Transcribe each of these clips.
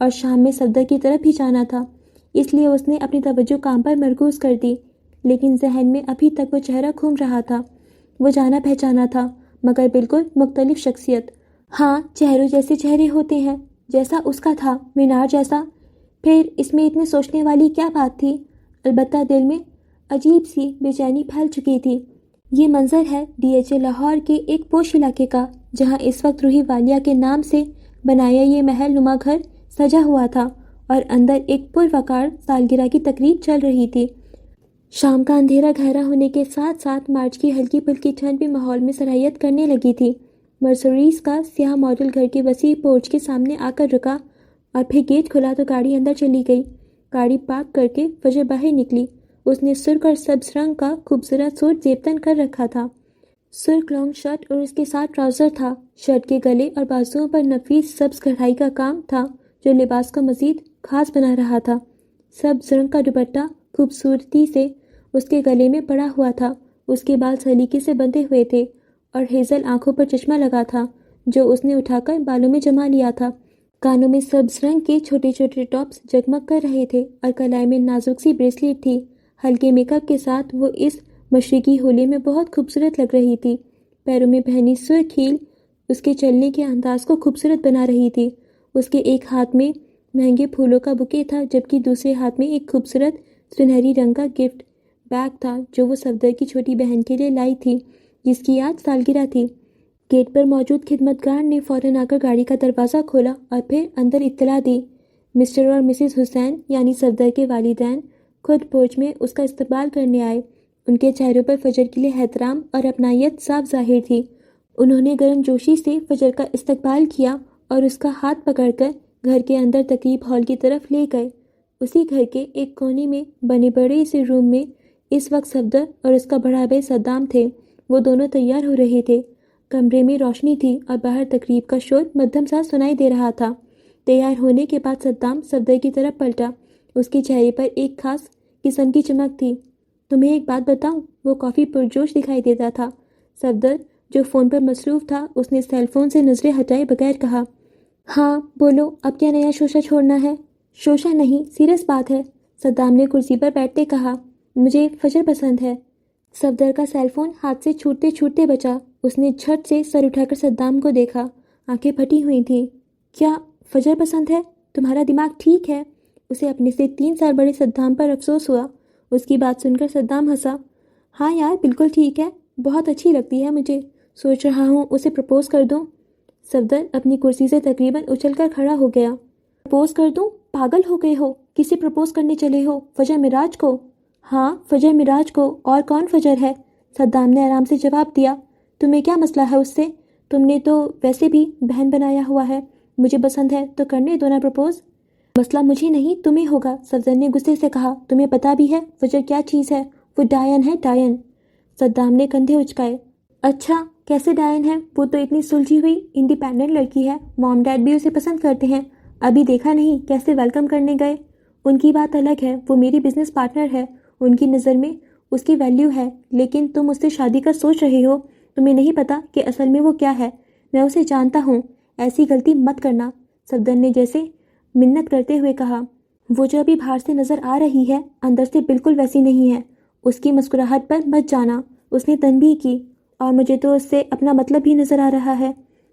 اور شام میں صفدر کی طرف ہی جانا تھا، اس لیے اس نے اپنی توجہ کام پر مرکوز کر دی، لیکن ذہن میں ابھی تک وہ چہرہ گھوم رہا تھا۔ وہ جانا پہچانا تھا، مگر بالکل مختلف شخصیت۔ ہاں، چہروں جیسے چہرے ہوتے ہیں، جیسا اس کا تھا، مینار جیسا۔ پھر اس میں اتنے سوچنے والی کیا بات تھی؟ البتہ دل میں عجیب سی بے چینی پھیل چکی تھی۔ یہ منظر ہے DHA لاہور کے ایک پوش علاقے کا، جہاں اس وقت روحی والیہ کے نام سے بنایا یہ محل نما گھر سجا ہوا تھا اور اندر ایک پروقار سالگرہ کی تقریب چل رہی تھی۔ شام کا اندھیرا گہرا ہونے کے ساتھ ساتھ مارچ کی ہلکی پھلکی ٹھنڈ بھی ماحول میں سرایت کرنے لگی تھی۔ مرسڈیز کا سیاہ ماڈل گھر کے وسیع پورچ کے سامنے آ کر رکا اور پھر گیٹ کھلا تو گاڑی اندر چلی گئی۔ گاڑی پارک کر کے فجر باہر نکلی۔ اس نے سرخ اور سبز رنگ کا خوبصورت سوٹ زیبتن کر رکھا تھا۔ سرخ لانگ شرٹ اور اس کے ساتھ ٹراؤزر تھا۔ شرٹ کے گلے اور بازوؤں پر نفیس سبز کڑھائی کا کام تھا جو لباس کو مزید خاص بنا رہا تھا۔ سبز رنگ کا دوپٹہ خوبصورتی سے اس کے گلے میں پڑا ہوا تھا۔ اس کے بال سلیقے سے بندھے ہوئے تھے اور ہیزل آنکھوں پر چشمہ لگا تھا جو اس نے اٹھا کر بالوں میں جما لیا تھا۔ کانوں میں سبز رنگ کے چھوٹے چھوٹے ٹاپس جگمگ کر رہے تھے اور کلائی میں نازک سی بریسلیٹ تھی۔ ہلکے میک اپ کے ساتھ وہ اس مشرقی ہولی میں بہت خوبصورت لگ رہی تھی۔ پیروں میں پہنی سرخ ہیل اس کے چلنے کے انداز کو خوبصورت بنا رہی تھی۔ اس کے ایک ہاتھ میں مہنگے پھولوں کا بکے تھا جبکہ دوسرے ہاتھ میں ایک خوبصورت سنہری رنگ کا گفٹ بیگ تھا جو وہ صفدر کی چھوٹی بہن کے لیے لائی تھی جس کی آج سالگرہ تھی۔ گیٹ پر موجود خدمتگار نے فوراً آ کر گاڑی کا دروازہ کھولا اور پھر اندر اطلاع دی۔ مسٹر اور مسز حسین یعنی صفدر کے والدین خود پورچ میں اس کا استقبال کرنے آئے۔ ان کے چہروں پر فجر کے لیے احترام اور اپنائیت صاف ظاہر تھی۔ انہوں نے گرم جوشی سے فجر کا استقبال کیا اور اس کا ہاتھ پکڑ کر گھر کے اندر تقریب ہال کی طرف لے گئے۔ اسی گھر کے ایک کونے میں بنے بڑے سے روم میں اس وقت صفدر اور اس کا بڑا بھائی صدام تھے۔ وہ دونوں تیار ہو رہے تھے۔ کمرے میں روشنی تھی اور باہر تقریب کا شور مدھم سا سنائی دے رہا تھا۔ تیار ہونے کے بعد صدام صفدر کی طرف پلٹا۔ اس کے چہرے پر ایک خاص قسم کی چمک تھی۔ تمہیں ایک بات بتاؤں؟ وہ کافی پرجوش دکھائی دیتا تھا۔ صفدر جو فون پر مصروف تھا اس نے سیل فون سے نظریں ہٹائے بغیر کہا، ہاں بولو، اب کیا نیا شوشہ چھوڑنا ہے؟ شوشہ نہیں، سیریس بات ہے، صدام نے کرسی پر بیٹھتے کہا۔ مجھے فجر پسند ہے۔ صفدر کا سیل فون ہاتھ سے چھوٹتے چھوٹتے بچا۔ اس نے جھٹ سے سر اٹھا کر صدام کو دیکھا۔ آنکھیں پھٹی ہوئی تھیں۔ کیا فجر پسند ہے؟ تمہارا دماغ ٹھیک ہے؟ اسے اپنے سے 3 سال بڑے صدام پر افسوس ہوا۔ اس کی بات سن کر صدام ہنسا۔ ہاں یار، بالکل ٹھیک ہے، بہت اچھی لگتی ہے مجھے، سوچ رہا ہوں اسے پرپوز کر دوں۔ صفدر اپنی کرسی سے تقریباً اچھل کر کھڑا ہو گیا۔ پرپوز کر دوں؟ پاگل ہو گئے ہو؟ کسے پرپوز کرنے چلے ہو؟ فجر مراج کو؟ ہاں، فجر مراج کو، اور کون فجر ہے؟ صدام نے آرام سے جواب دیا۔ تمہیں کیا مسئلہ ہے اس سے؟ تم نے تو ویسے بھی بہن بنایا ہوا ہے، مجھے پسند ہے تو کرنے دو نا پرپوز۔ مسئلہ مجھے نہیں تمہیں ہوگا، صفدر نے غصے سے کہا۔ تمہیں پتا بھی ہے فجر کیا چیز ہے؟ وہ ڈائن ہے، ڈائن۔ صدام نے کندھے اچکائے۔ اچھا، کیسے ڈائن ہے؟ وہ تو اتنی سلجھی ہوئی انڈیپینڈنٹ لڑکی ہے، مام ڈیڈ بھی اسے پسند کرتے ہیں، ابھی دیکھا نہیں کیسے ویلکم کرنے گئے۔ ان کی بات الگ ہے، وہ میری بزنس پارٹنر ہے، ان کی نظر میں اس کی ویلیو ہے، لیکن تم اس سے شادی کا سوچ رہے ہو، تمہیں نہیں پتا کہ اصل میں وہ کیا ہے۔ میں اسے جانتا ہوں، ایسی غلطی مت کرنا، صفدر نے جیسے منت کرتے ہوئے کہا۔ وہ جو ابھی باہر سے نظر آ رہی ہے اندر سے بالکل ویسی نہیں ہے، اس کی مسکراہٹ پر مت جانا، اس نے تنبیہ کی، اور مجھے تو اس سے اپنا مطلب بھی نظر آ رہا ہے،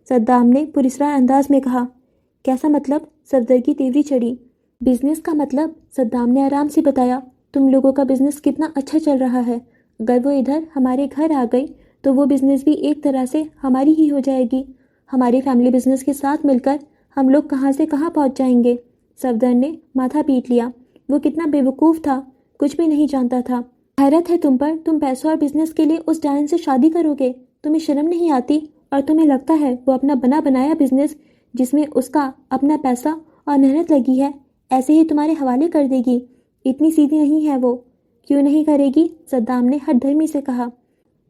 صدام نے پراسرار انداز میں کہا۔ کیسا مطلب؟ صفدر کی تیوری چڑھی۔ بزنس کا مطلب، صدام نے آرام سے بتایا۔ تم لوگوں کا بزنس کتنا اچھا چل رہا ہے، اگر وہ ادھر ہمارے گھر آ گئی تو وہ بزنس بھی ایک طرح سے ہماری ہی ہو جائے گی، ہمارے فیملی بزنس کے ساتھ مل کر ہم لوگ کہاں سے کہاں پہنچ جائیں گے۔ صفدر نے ماتھا پیٹ لیا۔ وہ کتنا بے وقوف تھا، کچھ بھی نہیں جانتا تھا۔ حیرت ہے تم پر، تم پیسوں اور بزنس کے لیے اس ڈائن سے شادی کرو گے؟ تمہیں شرم نہیں آتی؟ اور تمہیں لگتا ہے وہ اپنا بنا بنایا بزنس جس میں اس کا اپنا پیسہ اور محنت لگی ہے ایسے ہی تمہارے حوالے کر دے گی؟ اتنی سیدھی نہیں ہے وہ۔ کیوں نہیں کرے گی؟ صدام نے ہٹ دھرمی سے کہا۔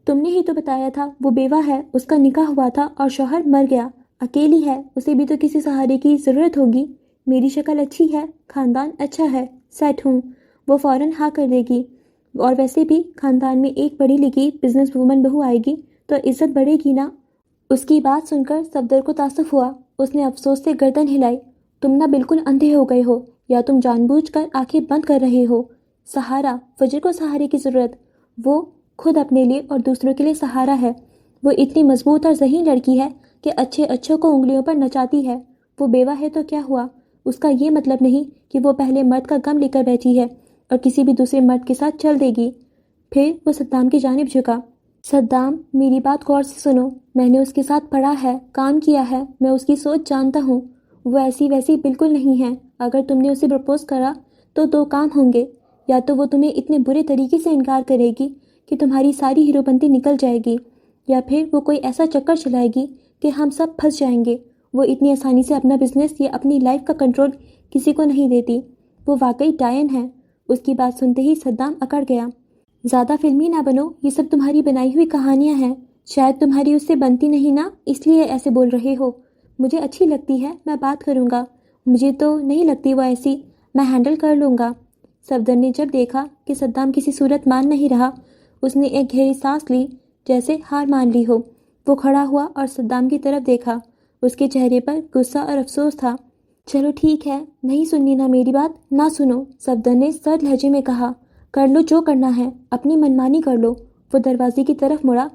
تم نے ہی تو بتایا تھا وہ بیوہ ہے، اس کا نکاح ہوا تھا اور شوہر مر گیا، اکیلی ہے، اسے بھی تو کسی سہارے کی ضرورت ہوگی۔ میری شکل اچھی ہے، خاندان اچھا ہے، سیٹ ہوں، وہ فوراً ہاں کر دے گی، اور ویسے بھی خاندان میں ایک پڑھی لکھی بزنس وومن بہو آئے گی تو عزت بڑھے گی نا۔ اس کی بات سن کر صفدر کو تعصب ہوا۔ اس نے افسوس سے گردن ہلائی۔ تم نہ بالکل اندھے ہو گئے ہو، یا تم جان بوجھ کر آنکھیں بند کر رہے ہو۔ سہارا، فجر کو سہارے کی ضرورت، وہ خود اپنے لیے اور دوسروں کے لیے سہارا ہے۔ وہ اتنی مضبوط اور ذہین لڑکی ہے کہ اچھے اچھوں کو انگلیوں پر نچاتی ہے۔ وہ بیوہ ہے تو کیا ہوا، اس کا یہ مطلب نہیں کہ وہ پہلے مرد کا غم لے کر بیٹھی ہے اور کسی بھی دوسرے مرد کے ساتھ چل دے گی۔ پھر وہ صدام کی جانب جھکا۔ صدام، میری بات غور سے سنو، میں نے اس کے ساتھ پڑھا ہے، کام کیا ہے، میں اس کی سوچ جانتا ہوں۔ وہ ایسی ویسی بالکل نہیں ہے۔ اگر تم نے اسے پرپوز کرا تو دو کام ہوں گے، یا تو وہ تمہیں اتنے برے طریقے سے انکار کرے گی کہ تمہاری ساری ہیرو بندی نکل جائے گی، یا پھر وہ کوئی ایسا چکر چلائے گی کہ ہم سب پھنس جائیں گے۔ وہ اتنی آسانی سے اپنا بزنس یا اپنی لائف کا کنٹرول کسی کو نہیں دیتی۔ وہ واقعی ڈائن ہے۔ اس کی بات سنتے ہی صدام اکڑ گیا۔ زیادہ فلمی نہ بنو، یہ سب تمہاری بنائی ہوئی کہانیاں ہیں، شاید تمہاری اس سے بنتی نہیں نا، اس لیے ایسے بول رہے ہو۔ مجھے اچھی لگتی ہے، میں بات کروں گا۔ مجھے تو نہیں لگتی وہ ایسی، میں ہینڈل کر لوں گا۔ صفدر نے جب دیکھا کہ صدام کسی صورت مان نہیں رہا، اس نے ایک گہری سانس لی، جیسے ہار مان لی ہو۔ وہ کھڑا ہوا اور صدام کی طرف دیکھا۔ اس کے چہرے پر غصہ اور افسوس تھا۔ چلو ٹھیک ہے، نہیں سننی نا میری بات، نہ سنو، صفدر نے سرد لہجے میں کہا۔ کر لو جو کرنا ہے، اپنی منمانی کر لو۔ وہ دروازے کی طرف مڑا،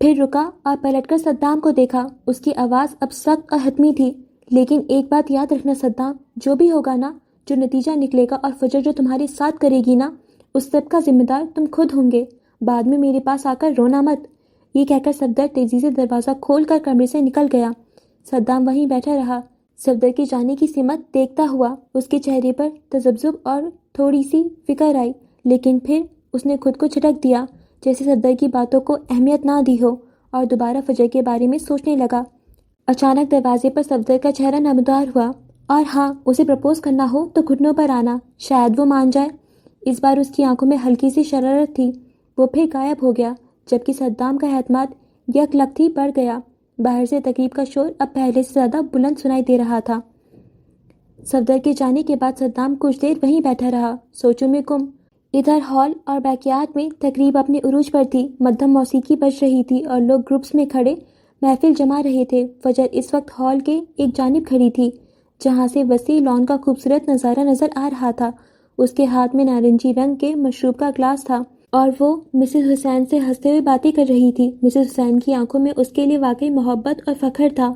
پھر رکا اور پلٹ کر صدام کو دیکھا۔ اس کی آواز اب سخت اور حتمی تھی۔ لیکن ایک بات یاد رکھنا صدام، جو بھی ہوگا نا، جو نتیجہ نکلے گا اور فجر جو تمہارے ساتھ کرے گی نا، اس سب کا ذمہ دار تم خود ہوں گے۔ بعد میں میرے پاس آ کر رونا مت۔ یہ کہہ کر صفدر تیزی سے دروازہ کھول کر کمرے سے نکل گیا۔ صدام وہیں بیٹھا رہا، صفدر کی جانے کی سمت دیکھتا ہوا۔ اس کے چہرے پر تذبذب اور تھوڑی سی فکر آئی، لیکن پھر اس نے خود کو جھٹک دیا، جیسے صفدر کی باتوں کو اہمیت نہ دی ہو، اور دوبارہ فجر کے بارے میں سوچنے لگا۔ اچانک دروازے پر صفدر کا چہرہ نمودار ہوا۔ اور ہاں، اسے پرپوز کرنا ہو تو گھٹنوں پر آنا، شاید وہ مان جائے۔ اس بار اس کی آنکھوں میں ہلکی سی شرارت تھی۔ وہ پھر غائب ہو گیا، جبکہ صدام کا اعتماد یک لخت ہی بڑھ گیا۔ باہر سے تقریب کا شور اب پہلے سے زیادہ بلند سنائی دے رہا تھا۔ صفدر کے جانے کے بعد صدام کچھ دیر وہیں بیٹھا رہا، سوچوں میں گم۔ ادھر ہال اور بیک یارڈ میں تقریب اپنے عروج پر تھی۔ مدھم موسیقی بج رہی تھی اور لوگ گروپس میں کھڑے محفل جما رہے تھے۔ فجر اس وقت ہال کے ایک جانب کھڑی تھی، جہاں سے وسیع لان کا خوبصورت نظارہ نظر آ رہا تھا۔ اس کے ہاتھ میں نارنجی رنگ کے مشروب کا گلاس تھا اور وہ مسز حسین سے ہنستے ہوئے باتیں کر رہی تھی۔ مسز حسین کی آنکھوں میں اس کے لیے واقعی محبت اور فخر تھا۔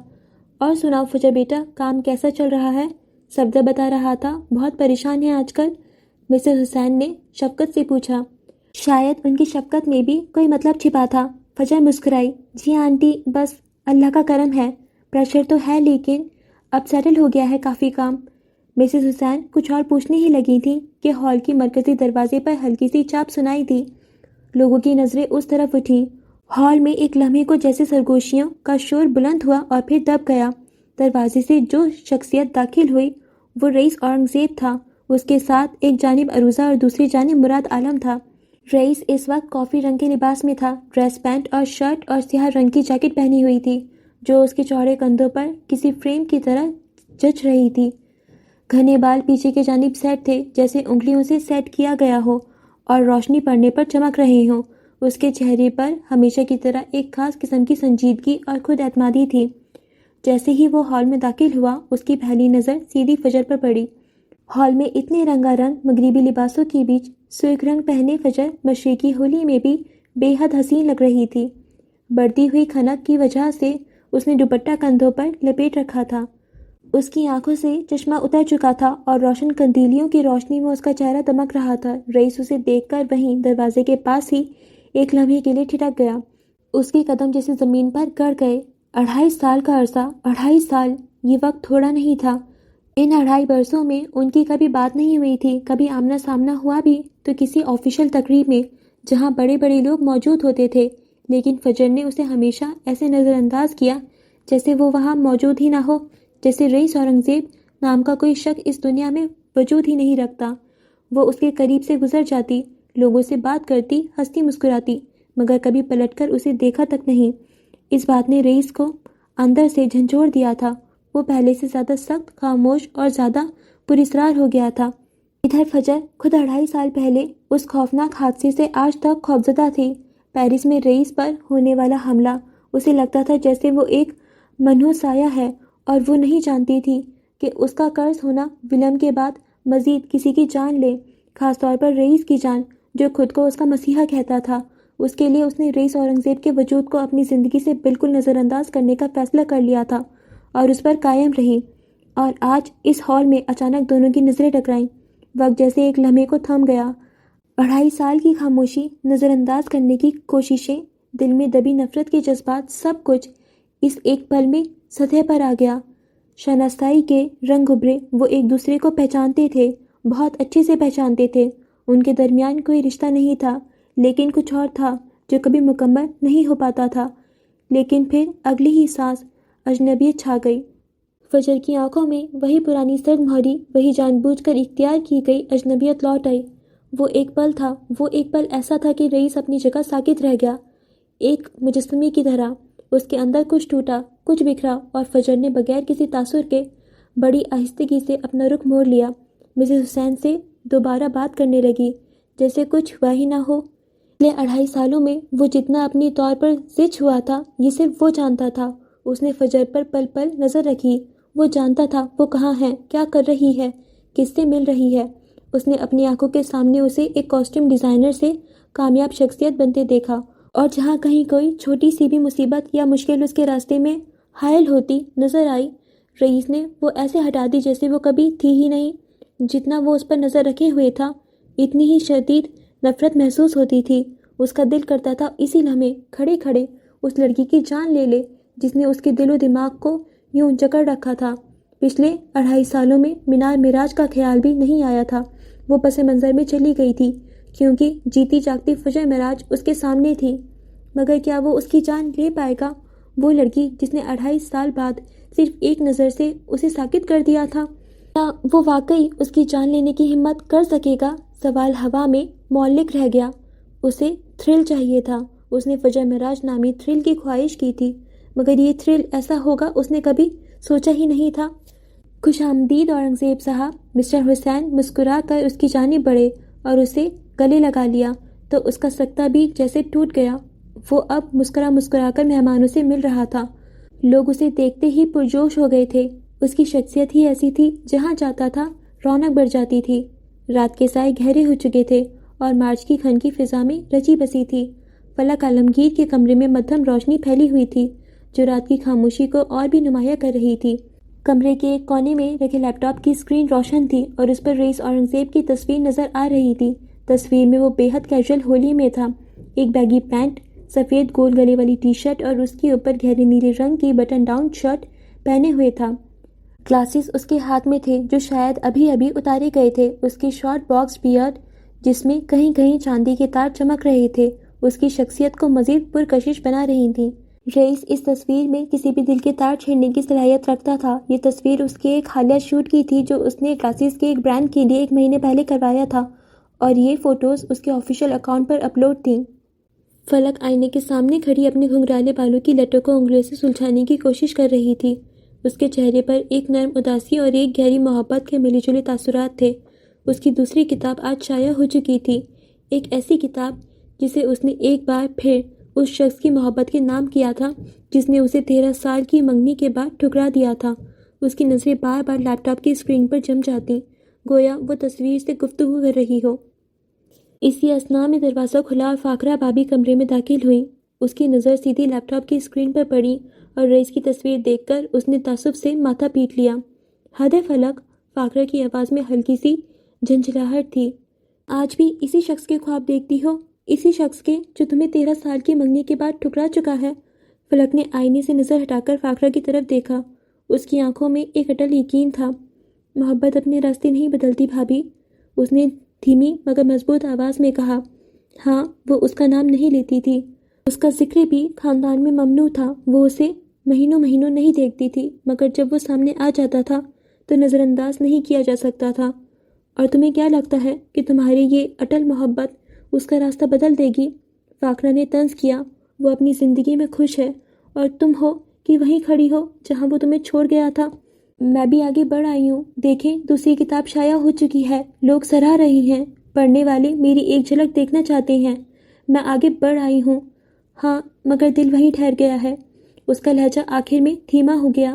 اور سناؤ فجر بیٹا، کام کیسا چل رہا ہے؟ صفدر بتا رہا تھا، بہت پریشان ہے آج کل۔ مسز حسین نے شفقت سے پوچھا۔ شاید ان کی شفقت میں بھی کوئی مطلب چھپا تھا۔ فجر مسکرائی، جی آنٹی، بس اللہ کا کرم ہے، پریشر تو ہے لیکن اب سیٹل ہو گیا ہے کافی کام۔ مسز حسین کچھ اور پوچھنے ہی لگی تھی کہ ہال کی مرکزی دروازے پر ہلکی سی چاپ سنائی دی۔ لوگوں کی نظریں اس طرف اٹھیں۔ ہال میں ایک لمحے کو جیسے سرگوشیوں کا شور بلند ہوا اور پھر دب گیا۔ دروازے سے جو شخصیت داخل ہوئی وہ رئیس اورنگزیب تھا۔ اس کے ساتھ ایک جانب عروضہ اور دوسری جانب مراد عالم تھا۔ رئیس اس وقت کافی رنگ کے لباس میں تھا، ڈریس پینٹ اور شرٹ اور سیاہ رنگ کی جیکٹ پہنی ہوئی تھی، جو اس کے چوڑے کندھوں پر کسی فریم کی طرح جچ رہی تھی۔ گھنے بال پیچھے کے جانب سیٹ تھے، جیسے انگلیوں سے سیٹ کیا گیا ہو اور روشنی پڑنے پر چمک رہے ہوں۔ اس کے چہرے پر ہمیشہ کی طرح ایک خاص قسم کی سنجیدگی اور خود اعتمادی تھی۔ جیسے ہی وہ ہال میں داخل ہوا، اس کی پہلی نظر سیدھی فجر پر پڑی۔ ہال میں اتنے رنگا رنگ مغربی لباسوں کے بیچ سرخ رنگ پہنے فجر مشرقی ہولی میں بھی بے حد حسین لگ رہی تھی۔ بڑھتی ہوئی کھنک کی وجہ سے اس نے دوپٹہ کندھوں پر لپیٹ رکھا تھا۔ اس کی آنکھوں سے چشمہ اتر چکا تھا اور روشن قندیلیوں کی روشنی میں اس کا چہرہ دمک رہا تھا۔ رئیس اسے دیکھ کر وہیں دروازے کے پاس ہی ایک لمحے کے لیے ٹھٹک گیا۔ اس کے قدم جیسے زمین پر گڑ گئے۔ 2.5 سال کا عرصہ، 2.5 سال، یہ وقت تھوڑا نہیں تھا۔ ان 2.5 برسوں میں ان کی کبھی بات نہیں ہوئی تھی، کبھی آمنا سامنا ہوا بھی تو کسی آفیشیل تقریب میں جہاں بڑے بڑے لوگ موجود ہوتے تھے، لیکن فجر نے اسے ہمیشہ ایسے نظر انداز کیا جیسے وہ وہاں موجود ہی نہ ہو، جیسے رئیس اورنگزیب نام کا کوئی شخص اس دنیا میں وجود ہی نہیں رکھتا۔ وہ اس کے قریب سے گزر جاتی، لوگوں سے بات کرتی، ہنستی مسکراتی، مگر کبھی پلٹ کر اسے دیکھا تک نہیں۔ اس بات نے رئیس کو اندر سے جھنجھوڑ دیا تھا۔ وہ پہلے سے زیادہ سخت، خاموش اور زیادہ پراسرار ہو گیا تھا۔ ادھر فجر خود 2.5 سال پہلے اس خوفناک حادثے سے آج تک خوفزدہ تھی۔ پیرس میں رئیس پر ہونے والا حملہ، اسے لگتا تھا جیسے وہ ایک منحوس سایہ ہے اور وہ نہیں جانتی تھی کہ اس کا قرض ہونا ولیم کے بعد مزید کسی کی جان لے، خاص طور پر رئیس کی جان، جو خود کو اس کا مسیحا کہتا تھا۔ اس کے لیے اس نے رئیس اورنگزیب کے وجود کو اپنی زندگی سے بالکل نظر انداز کرنے کا فیصلہ کر لیا تھا اور اس پر قائم رہی۔ اور آج اس ہال میں اچانک دونوں کی نظریں ٹکرائیں۔ وقت جیسے ایک لمحے کو تھم گیا۔ 2.5 سال کی خاموشی، نظر انداز کرنے کی کوششیں، دل میں دبی نفرت کے جذبات، سب کچھ اس ایک پل میں سطح پر آ گیا۔ شناسائی کے رنگ ابھرے۔ وہ ایک دوسرے کو پہچانتے تھے، بہت اچھے سے پہچانتے تھے۔ ان کے درمیان کوئی رشتہ نہیں تھا، لیکن کچھ اور تھا جو کبھی مکمل نہیں ہو پاتا تھا۔ لیکن پھر اگلی ہی سانس اجنبیت چھا گئی۔ فجر کی آنکھوں میں وہی پرانی سرد مہری، وہی جان بوجھ کر اختیار کی گئی اجنبیت لوٹ آئی۔ وہ ایک پل تھا، وہ ایک پل ایسا تھا کہ رئیس اپنی جگہ ساکت رہ گیا، ایک مجسمے کی طرح۔ اس کے اندر کچھ ٹوٹا، کچھ بکھرا، اور فجر نے بغیر کسی تاثر کے بڑی آہستگی سے اپنا رخ موڑ لیا۔ مسز حسین سے دوبارہ بات کرنے لگی، جیسے کچھ ہوا ہی نہ ہو۔ پچھلے 2.5 سالوں میں وہ جتنا اپنی طور پر زچ ہوا تھا، یہ صرف وہ جانتا تھا۔ اس نے فجر پر پل پل نظر رکھی۔ وہ جانتا تھا وہ کہاں ہے، کیا کر رہی ہے، کس سے مل رہی ہے۔ اس نے اپنی آنکھوں کے سامنے اسے ایک کاسٹیوم ڈیزائنر سے کامیاب شخصیت بنتے دیکھا، اور جہاں کہیں کوئی چھوٹی سی بھی مصیبت یا مشکل اس کے راستے میں حائل ہوتی نظر آئی، رئیس نے وہ ایسے ہٹا دی جیسے وہ کبھی تھی ہی نہیں۔ جتنا وہ اس پر نظر رکھے ہوئے تھا، اتنی ہی شدید نفرت محسوس ہوتی تھی۔ اس کا دل کرتا تھا اسی لمحے کھڑے کھڑے اس لڑکی کی جان لے لے جس نے اس کے دل و دماغ کو یوں جکڑ رکھا تھا۔ پچھلے 2.5 سالوں میں مینار معراج کا خیال بھی نہیں آیا تھا۔ وہ پس منظر میں چلی گئی تھی، کیونکہ جیتی جاگتی فجر معراج اس کے سامنے تھی۔ مگر کیا وہ اس کی جان لے پائے گا؟ وہ لڑکی جس نے 2.5 سال بعد صرف ایک نظر سے اسے ساکت کر دیا تھا، کیا وہ واقعی اس کی جان لینے کی ہمت کر سکے گا؟ سوال ہوا میں معلق رہ گیا۔ اسے تھرل چاہیے تھا۔ اس نے فجر معراج نامی تھرل کی خواہش کی تھی، مگر یہ تھرل ایسا ہوگا اس نے کبھی سوچا ہی نہیں تھا۔ خوش آمدید اورنگزیب صاحب۔ مسٹر حسین مسکرا کر اس کی جانب بڑھے اور اسے گلے لگا لیا تو اس کا سکتہ بھی جیسے ٹوٹ گیا۔ وہ اب مسکرا کر مہمانوں سے مل رہا تھا۔ لوگ اسے دیکھتے ہی پرجوش ہو گئے تھے۔ اس کی شخصیت ہی ایسی تھی، جہاں جاتا تھا رونق بڑھ جاتی تھی۔ رات کے سائے گہرے ہو چکے تھے اور مارچ کی کھن کی فضا میں رچی بسی تھی۔ فلک عالمگیر کے کمرے میں مدھم روشنی پھیلی ہوئی تھی، جو رات کی خاموشی کو اور بھی نمایاں کر رہی تھی۔ کمرے کے ایک کونے میں رکھے لیپ ٹاپ کی اسکرین روشن تھی اور اس پر رئیس اورنگزیب کی تصویر نظر آ رہی تھی۔ تصویر میں وہ بے حد کیجول ہولی میں تھا۔ ایک بیگی پینٹ، سفید گول گلے والی ٹی شرٹ اور اس کے اوپر گہرے نیلے رنگ کی بٹن ڈاؤن شرٹ پہنے ہوئے تھا۔ گلاسز اس کے ہاتھ میں تھے، جو شاید ابھی ابھی اتارے گئے تھے۔ اس کی شارٹ باکس بیئرڈ، جس میں کہیں کہیں چاندی کے تار چمک رہے تھے، اس کی شخصیت کو مزید پرکشش بنا رہی تھی۔ رئیس اس تصویر میں کسی بھی دل کے تار چھیڑنے کی صلاحیت رکھتا تھا۔ یہ تصویر اس کے ایک حالیہ شوٹ کی تھی جو اس نے گلاسز کے ایک برانڈ کے لیے 1 مہینے پہلے کروایا تھا، اور یہ فوٹوز اس کے آفیشیل اکاؤنٹ پر اپلوڈ تھیں۔ فلک آئینے کے سامنے کھڑی اپنے گھنگھرالے بالوں کی لٹوں کو انگلیوں سے سلجھانے کی کوشش کر رہی تھی۔ اس کے چہرے پر ایک نرم اداسی اور ایک گہری محبت کے ملے جلے تاثرات تھے۔ اس کی دوسری کتاب آج شائع ہو چکی تھی، ایک ایسی کتاب جسے اس نے ایک بار پھر اس شخص کی محبت کے نام کیا تھا جس نے اسے 13 سال کی منگنی کے بعد ٹھکرا دیا تھا۔ اس کی نظریں بار بار لیپ ٹاپ کی اسکرین پر جم جاتی، گویا وہ تصویر سے گفتگو کر رہی ہو۔ اسی اثناء میں دروازہ کھلا اور فاخرہ بھابھی کمرے میں داخل ہوئی۔ اس کی نظر سیدھی لیپ ٹاپ کی اسکرین پر پڑی اور رئیس کی تصویر دیکھ کر اس نے تعصب سے ماتھا پیٹ لیا۔ حد ہے فلک، فاخرہ کی آواز میں ہلکی سی جھنجھلاہٹ تھی۔ آج بھی اسی شخص کے خواب دیکھتی ہو، اسی شخص کے جو تمہیں 13 سال کی منگنی کے بعد ٹھکرا چکا ہے؟ فلک نے آئینے سے نظر ہٹا کر فاخرہ کی طرف دیکھا۔ اس کی آنکھوں میں ایک اٹل یقین تھا۔ محبت اپنے راستے نہیں بدلتی بھابھی، اس نے دھیمی مگر مضبوط آواز میں کہا۔ ہاں، وہ اس کا نام نہیں لیتی تھی، اس کا ذکر بھی خاندان میں ممنوع تھا۔ وہ اسے مہینوں نہیں دیکھتی تھی، مگر جب وہ سامنے آ جاتا تھا تو نظر انداز نہیں کیا جا سکتا تھا۔ اور تمہیں کیا لگتا ہے کہ تمہاری یہ اٹل محبت اس کا راستہ بدل دے گی؟ فاخرہ نے طنز کیا۔ وہ اپنی زندگی میں خوش ہے اور تم ہو کہ وہیں کھڑی ہو جہاں وہ تمہیں چھوڑ گیا تھا۔ میں بھی آگے بڑھ آئی ہوں، دیکھیں دوسری کتاب شائع ہو چکی ہے، لوگ سراہ رہے ہیں، پڑھنے والے میری ایک جھلک دیکھنا چاہتے ہیں۔ میں آگے بڑھ آئی ہوں، ہاں، مگر دل وہیں ٹھہر گیا ہے۔ اس کا لہجہ آخر میں دھیما ہو گیا۔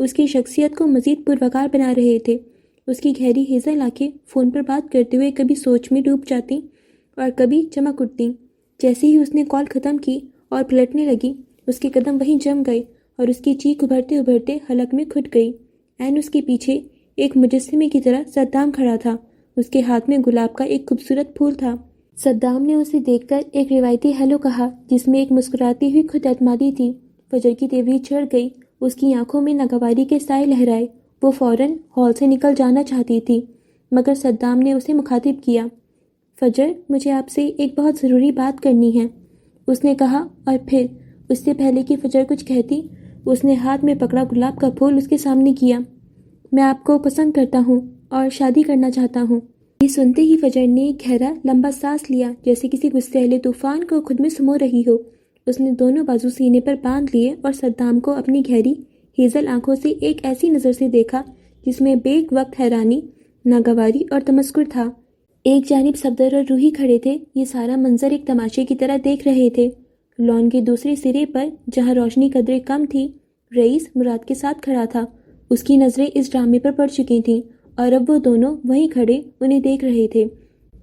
اس کی شخصیت کو مزید پروقار بنا رہے تھے۔ اس کی گہری ہیزل آنکھیں فون پر بات کرتے ہوئے کبھی سوچ میں ڈوب جاتی اور کبھی چمک اٹھتی۔ جیسے ہی اس نے کال ختم کی اور پلٹنے لگی، اس کے قدم وہیں جم گئے اور اس کی چیخ ابھرتے ابھرتے حلق میں کھٹ گئی۔ عین اس کے پیچھے ایک مجسمے کی طرح صدام کھڑا تھا۔ اس کے ہاتھ میں گلاب کا ایک خوبصورت پھول تھا۔ صدام نے اسے دیکھ کر ایک روایتی ہیلو کہا جس میں ایک مسکراتی ہوئی خود اعتمادی تھی۔ فجر کی تیوری چڑھ گئی، اس کی آنکھوں میں ناگواری کے سائے لہرائے۔ وہ فوراً ہال سے نکل جانا چاہتی تھی، مگر صدام نے اسے مخاطب کیا۔ فجر، مجھے آپ سے ایک بہت ضروری بات کرنی ہے، اس نے کہا، اور پھر اس سے پہلے کہ فجر کچھ کہتی، اس نے ہاتھ میں پکڑا گلاب کا پھول اس کے سامنے کیا۔ میں آپ کو پسند کرتا ہوں اور شادی کرنا چاہتا ہوں۔ یہ سنتے ہی فجر نے ایک گہرا لمبا سانس لیا، جیسے کسی غصے طوفان کو خود میں سمو رہی ہو۔ اس نے دونوں بازو سینے پر باندھ لیے اور صدام کو اپنی گہری ہیزل آنکھوں سے ایک ایسی نظر سے دیکھا جس میں بیک وقت حیرانی، ناگواری اور تمسخر تھا۔ ایک جانب صفدر اور روحی کھڑے تھے، یہ سارا منظر ایک تماشے کی طرح دیکھ رہے تھے۔ لان کے دوسرے سرے پر، جہاں روشنی قدرے کم تھی، رئیس مراد کے ساتھ کھڑا تھا۔ اس کی نظریں اس ڈرامے پر پڑ چکی تھیں اور اب وہ دونوں وہیں کھڑے انہیں دیکھ رہے تھے۔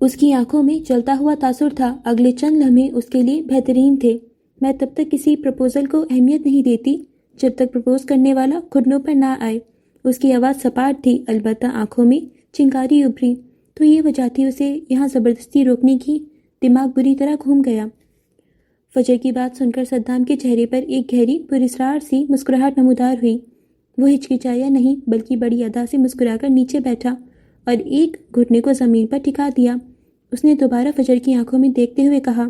اس کی آنکھوں میں جلتا ہوا تاثر تھا۔ اگلے چند لمحے اس کے لیے بہترین تھے۔ میں تب تک کسی پرپوزل کو اہمیت نہیں دیتی جب تک پرپوز کرنے والا گھٹنوں پر نہ آئے۔ اس کی آواز سپاٹ تھی، البتہ آنکھوں میں چنگاری ابھری۔ تو یہ وجہ تھی اسے یہاں زبردستی روکنے کی۔ دماغ بری طرح گھوم گیا۔ فجر کی بات سن کر صدام کے چہرے پر ایک گہری پراسرار سی مسکراہٹ نمودار ہوئی۔ وہ ہچکچایا نہیں، بلکہ بڑی ادا سے مسکرا کر نیچے بیٹھا اور ایک گھٹنے کو زمین پر ٹکا دیا۔ اس نے دوبارہ فجر کی آنکھوں میں دیکھتے ہوئے کہا،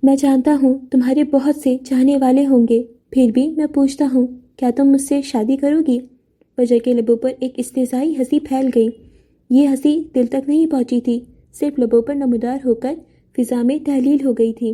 میں جانتا ہوں تمہارے بہت سے چاہنے والے ہوں گے، پھر بھی میں پوچھتا ہوں، کیا تم مجھ سے شادی کرو گی؟ فجر کے لبوں پر ایک استہزائی ہنسی پھیل گئی۔ یہ ہنسی دل تک نہیں پہنچی تھی، صرف لبوں پر نمودار ہو کر فضا میں تحلیل ہو گئی تھی۔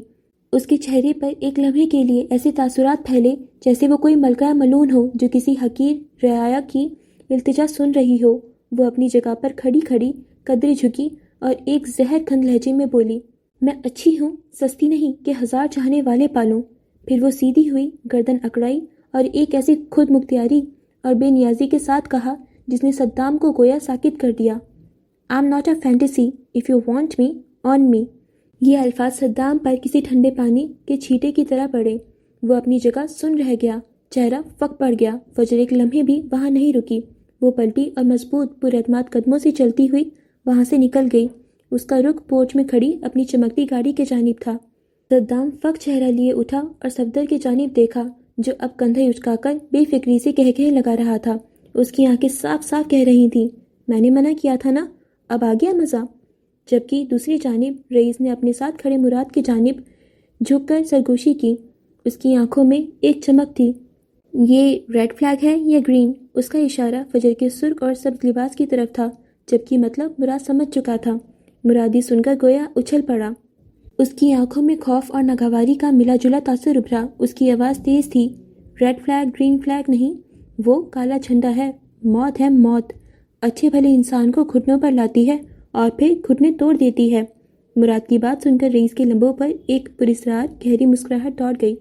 اس کے چہرے پر ایک لمحے کے لیے ایسے تاثرات پھیلے جیسے وہ کوئی ملکہ ملون ہو جو کسی حقیر رعایا کی التجا سن رہی ہو۔ وہ اپنی جگہ پر کھڑی کھڑی قدرے جھکی اور ایک زہر کھند لہجے میں بولی، میں اچھی ہوں، سستی نہیں کہ 1000 چاہنے والے پالوں۔ پھر وہ سیدھی ہوئی، گردن اکڑائی اور ایک ایسی خود مختاری اور بے نیازی کے ساتھ کہا جس نے صدام کو گویا ساکت کر دیا، I'm not a fantasy, if you want me, on me۔ یہ الفاظ صدام پر کسی ٹھنڈے پانی کے چھینٹے کی طرح پڑے۔ وہ اپنی جگہ سن رہ گیا، چہرہ فک پڑ گیا۔ فجر ایک لمحے بھی وہاں نہیں رکی۔ وہ پلٹی اور مضبوط پر اعتماد قدموں سے چلتی ہوئی وہاں سے نکل گئی۔ اس کا رخ پورچ میں کھڑی اپنی چمکتی گاڑی کے جانب تھا۔ صدام فک چہرہ لیے اٹھا اور صفدر کی جانب دیکھا جو اب کندھے اچکا کر بے فکری سے کہکہے لگا رہا تھا۔ اس کی آنکھیں صاف صاف کہہ رہی تھیں، میں نے منع کیا تھا نا، اب آ گیا مزہ۔ جبکہ دوسری جانب رئیس نے اپنے ساتھ کھڑے مراد کی جانب جھک کر سرگوشی کی۔ اس کی آنکھوں میں ایک چمک تھی۔ یہ ریڈ فلیگ ہے یا گرین؟ اس کا اشارہ فجر کے سرخ اور سبز لباس کی طرف تھا، جبکہ مطلب مراد سمجھ چکا تھا۔ مرادی سن کر گویا اچھل پڑا۔ اس کی آنکھوں میں خوف اور ناگواری کا ملا جلا تاثر ابھرا۔ اس کی آواز تیز تھی، ریڈ فلیگ گرین فلیگ نہیں، وہ کالا جھنڈا ہے، موت ہے موت، اچھے بھلے انسان کو گھٹنوں پر لاتی ہے اور پھر گھٹنے توڑ دیتی ہے۔ مراد کی بات سن کر رئیس کے لبوں پر ایک پراسرار گہری مسکراہٹ دوڑ گئی۔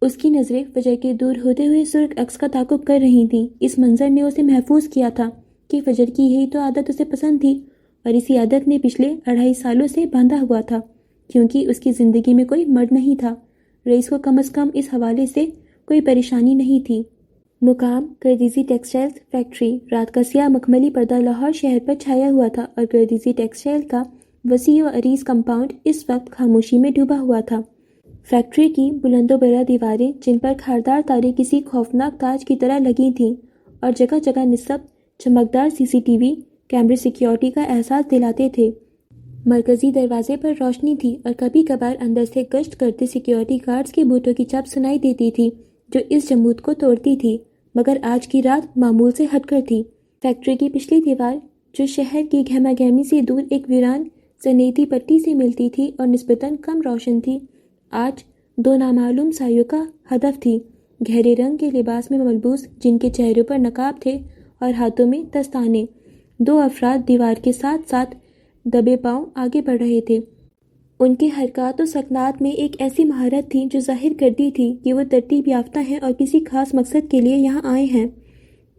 اس کی نظریں فجر کے دور ہوتے ہوئے سرخ عکس کا تعاقب کر رہی تھیں۔ اس منظر نے اسے محفوظ کیا تھا کہ فجر کی یہی تو عادت اسے پسند تھی، اور اسی عادت نے پچھلے 2.5 سالوں سے باندھا ہوا تھا، کیونکہ اس کی زندگی میں کوئی مرد نہیں تھا۔ رئیس کو کم از کم اس حوالے سے کوئی پریشانی نہیں تھی۔ مقام گردیزی ٹیکسٹائلز فیکٹری۔ رات کا سیاہ مخملی پردہ لاہور شہر پر چھایا ہوا تھا اور گردیزی ٹیکسٹائل کا وسیع و عریض کمپاؤنڈ اس وقت خاموشی میں ڈوبا ہوا تھا۔ فیکٹری کی بلند و برا دیواریں، جن پر کھاردار تاریں کسی خوفناک تاج کی طرح لگی تھیں اور جگہ جگہ نصب چمکدار CCTV کیمرے سیکیورٹی کا احساس دلاتے تھے۔ مرکزی دروازے پر روشنی تھی اور کبھی کبھار اندر سے گشت کرتے سیکیورٹی گارڈز کی بوٹوں کی چاپ سنائی دیتی تھی جو اس جمود کو توڑتی تھی، مگر آج کی رات معمول سے ہٹ کر تھی۔ فیکٹری کی پچھلی دیوار، جو شہر کی گہما گہمی سے دور ایک ویران صنعتی پٹی سے ملتی تھی اور نسبتاً کم روشن تھی، آج 2 نامعلوم سایوں کا ہدف تھی، گہرے رنگ کے لباس میں ملبوس، جن کے چہروں پر نقاب تھے اور ہاتھوں میں دستانے۔ 2 افراد دیوار کے ساتھ ساتھ دبے پاؤں آگے بڑھ رہے تھے۔ ان کے حرکات و سکنات میں ایک ایسی مہارت تھی جو ظاہر کرتی تھی کہ وہ ترتیب یافتہ ہیں اور کسی خاص مقصد کے لیے یہاں آئے ہیں۔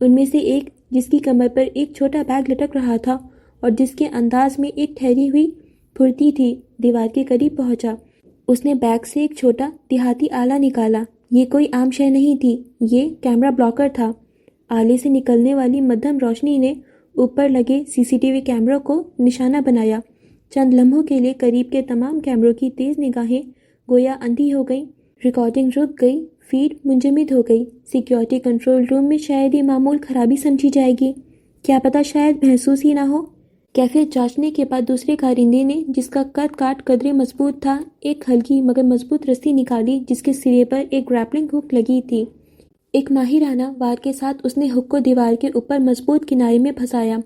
ان میں سے ایک جس کی کمر پر ایک چھوٹا بیگ لٹک رہا تھا اور جس کے انداز میں ایک ٹھہری ہوئی پھرتی تھی، دیوار کے قریب پہنچا۔ اس نے بیگ سے ایک چھوٹا دیہاتی آلہ نکالا۔ یہ کوئی عام شے نہیں تھی، یہ کیمرہ بلاکر تھا۔ آلے سے نکلنے والی مدھم روشنی نے اوپر لگے سی سی ٹی وی کیمروں کو نشانہ بنایا۔ چند لمحوں کے لیے قریب کے تمام کیمروں کی تیز نگاہیں گویا اندھی ہو گئیں۔ ریکارڈنگ رک گئی، فیڈ منجمد ہو گئی۔ سیکیورٹی کنٹرول روم میں شاید یہ معمول خرابی سمجھی جائے گی، کیا پتہ شاید محسوس ہی نہ ہو۔ کیفیت جانچنے کے بعد دوسرے کارندے نے، جس کا قد کاٹ قدرے مضبوط تھا، ایک ہلکی مگر مضبوط رسی نکالی جس کے سرے پر ایک گریپلنگ ہک لگی تھی۔ ایک ماہرانہ وار کے ساتھ اس نے ہک کو دیوار کے اوپر مضبوط کنارے میں پھنسایا۔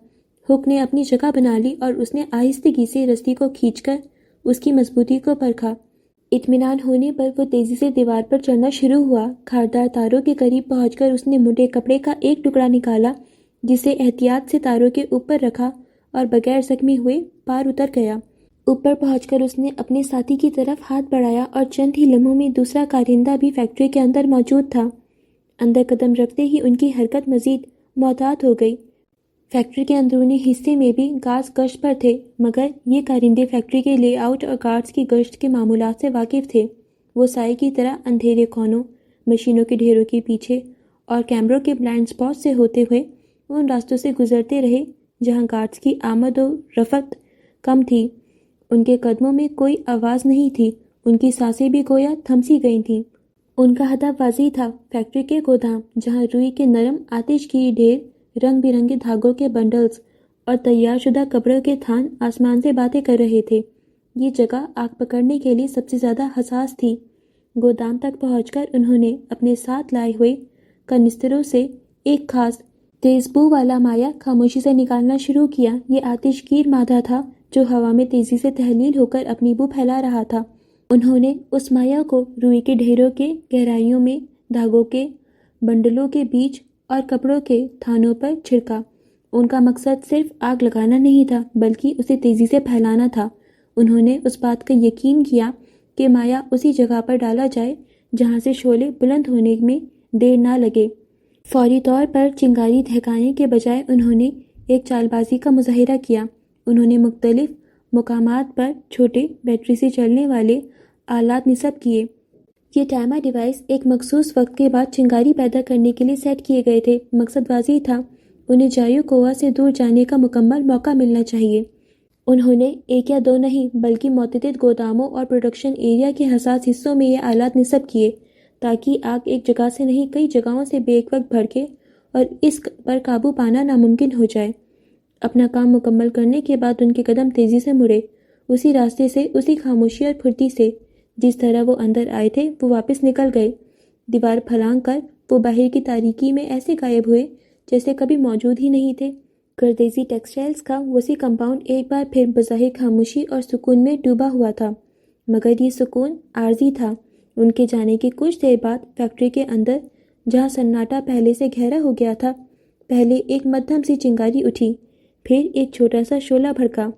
ہک نے اپنی جگہ بنا لی اور اس نے آہستگی سے رسی کو کھینچ کر اس کی مضبوطی کو پرکھا۔ اطمینان ہونے پر وہ تیزی سے دیوار پر چڑھنا شروع ہوا۔ کھاردار تاروں کے قریب پہنچ کر اس نے موٹے کپڑے کا ایک ٹکڑا نکالا جسے احتیاط سے تاروں کے اوپر رکھا اور بغیر زخمی ہوئے پار اتر گیا۔ اوپر پہنچ کر اس نے اپنے ساتھی کی طرف ہاتھ بڑھایا اور چند ہی لمحوں میں دوسرا کارندہ بھی فیکٹری کے اندر موجود تھا۔ اندر قدم رکھتے ہی ان کی حرکت مزید محتاط ہو گئی۔ فیکٹری کے اندرونی حصے میں بھی گارڈز گشت پر تھے، مگر یہ کارندے فیکٹری کے لے آؤٹ اور گارڈز کی گشت کے معمولات سے واقف تھے۔ وہ سائے کی طرح اندھیرے کونوں، مشینوں کے ڈھیروں کے پیچھے اور کیمروں کے بلائنڈ سپاٹ سے ہوتے ہوئے ان راستوں سے گزرتے رہے جہاں گارڈز کی آمد و رفت کم تھی۔ ان کے قدموں میں کوئی آواز نہیں تھی، ان کی سانسیں بھی گویا تھم سی گئی تھیں۔ ان کا ہدف واضح تھا، فیکٹری کے گودام، جہاں روئی کے نرم آتش کی ڈھیر، رنگ برنگے دھاگوں کے بنڈلز اور تیار شدہ کپڑوں کے تھان آسمان سے باتیں کر رہے تھے۔ یہ جگہ آگ پکڑنے کے لیے سب سے زیادہ حساس تھی۔ گودام تک پہنچ کر انہوں نے اپنے ساتھ لائے ہوئے کنستروں سے ایک خاص تیز بو والا مایع خاموشی سے نکالنا شروع کیا۔ یہ آتش گیر مادہ تھا جو ہوا میں تیزی سے تحلیل ہو کر اپنی بو پھیلا رہا تھا۔ انہوں نے اس مایع کو روئی کے ڈھیروں کے گہرائیوں میں، دھاگوں کے بنڈلوں کے بیچ اور کپڑوں کے تھانوں پر چھڑکا۔ ان کا مقصد صرف آگ لگانا نہیں تھا بلکہ اسے تیزی سے پھیلانا تھا۔ انہوں نے اس بات کا یقین کیا کہ مایع اسی جگہ پر ڈالا جائے جہاں سے شعلے بلند ہونے میں دیر نہ لگے۔ فوری طور پر چنگاری دہکانے کے بجائے انہوں نے ایک چال بازی کا مظاہرہ کیا۔ انہوں نے مختلف مقامات پر چھوٹے بیٹری سے چلنے والے آلات نصب کیے۔ یہ ٹائمر ڈیوائس ایک مخصوص وقت کے بعد چنگاری پیدا کرنے کے لیے سیٹ کیے گئے تھے۔ مقصد واضح تھا، انہیں جایو کووا سے دور جانے کا مکمل موقع ملنا چاہیے۔ انہوں نے ایک یا دو نہیں بلکہ متعدد گوداموں اور پروڈکشن ایریا کے حساس حصوں میں یہ آلات نصب کیے تاکہ آگ ایک جگہ سے نہیں کئی جگہوں سے بیک وقت بھڑکے اور اس پر قابو پانا ناممکن ہو جائے۔ اپنا کام مکمل کرنے کے بعد ان کے قدم تیزی سے مڑے، اسی راستے سے، اسی خاموشی اور پھرتی سے جس طرح وہ اندر آئے تھے۔ وہ واپس نکل گئے، دیوار پھلانگ کر وہ باہر کی تاریکی میں ایسے غائب ہوئے جیسے کبھی موجود ہی نہیں تھے۔ گردیزی ٹیکسٹائلز کا وسیع کمپاؤنڈ ایک بار پھر بظاہر خاموشی اور سکون میں ڈوبا ہوا تھا، مگر یہ سکون عارضی تھا۔ ان کے جانے کے کچھ دیر بعد فیکٹری کے اندر، جہاں سناٹا پہلے سے گہرا ہو گیا تھا، پہلے ایک مدھم سی چنگاری اٹھی، پھر ایک چھوٹا سا شعلہ بھڑکا،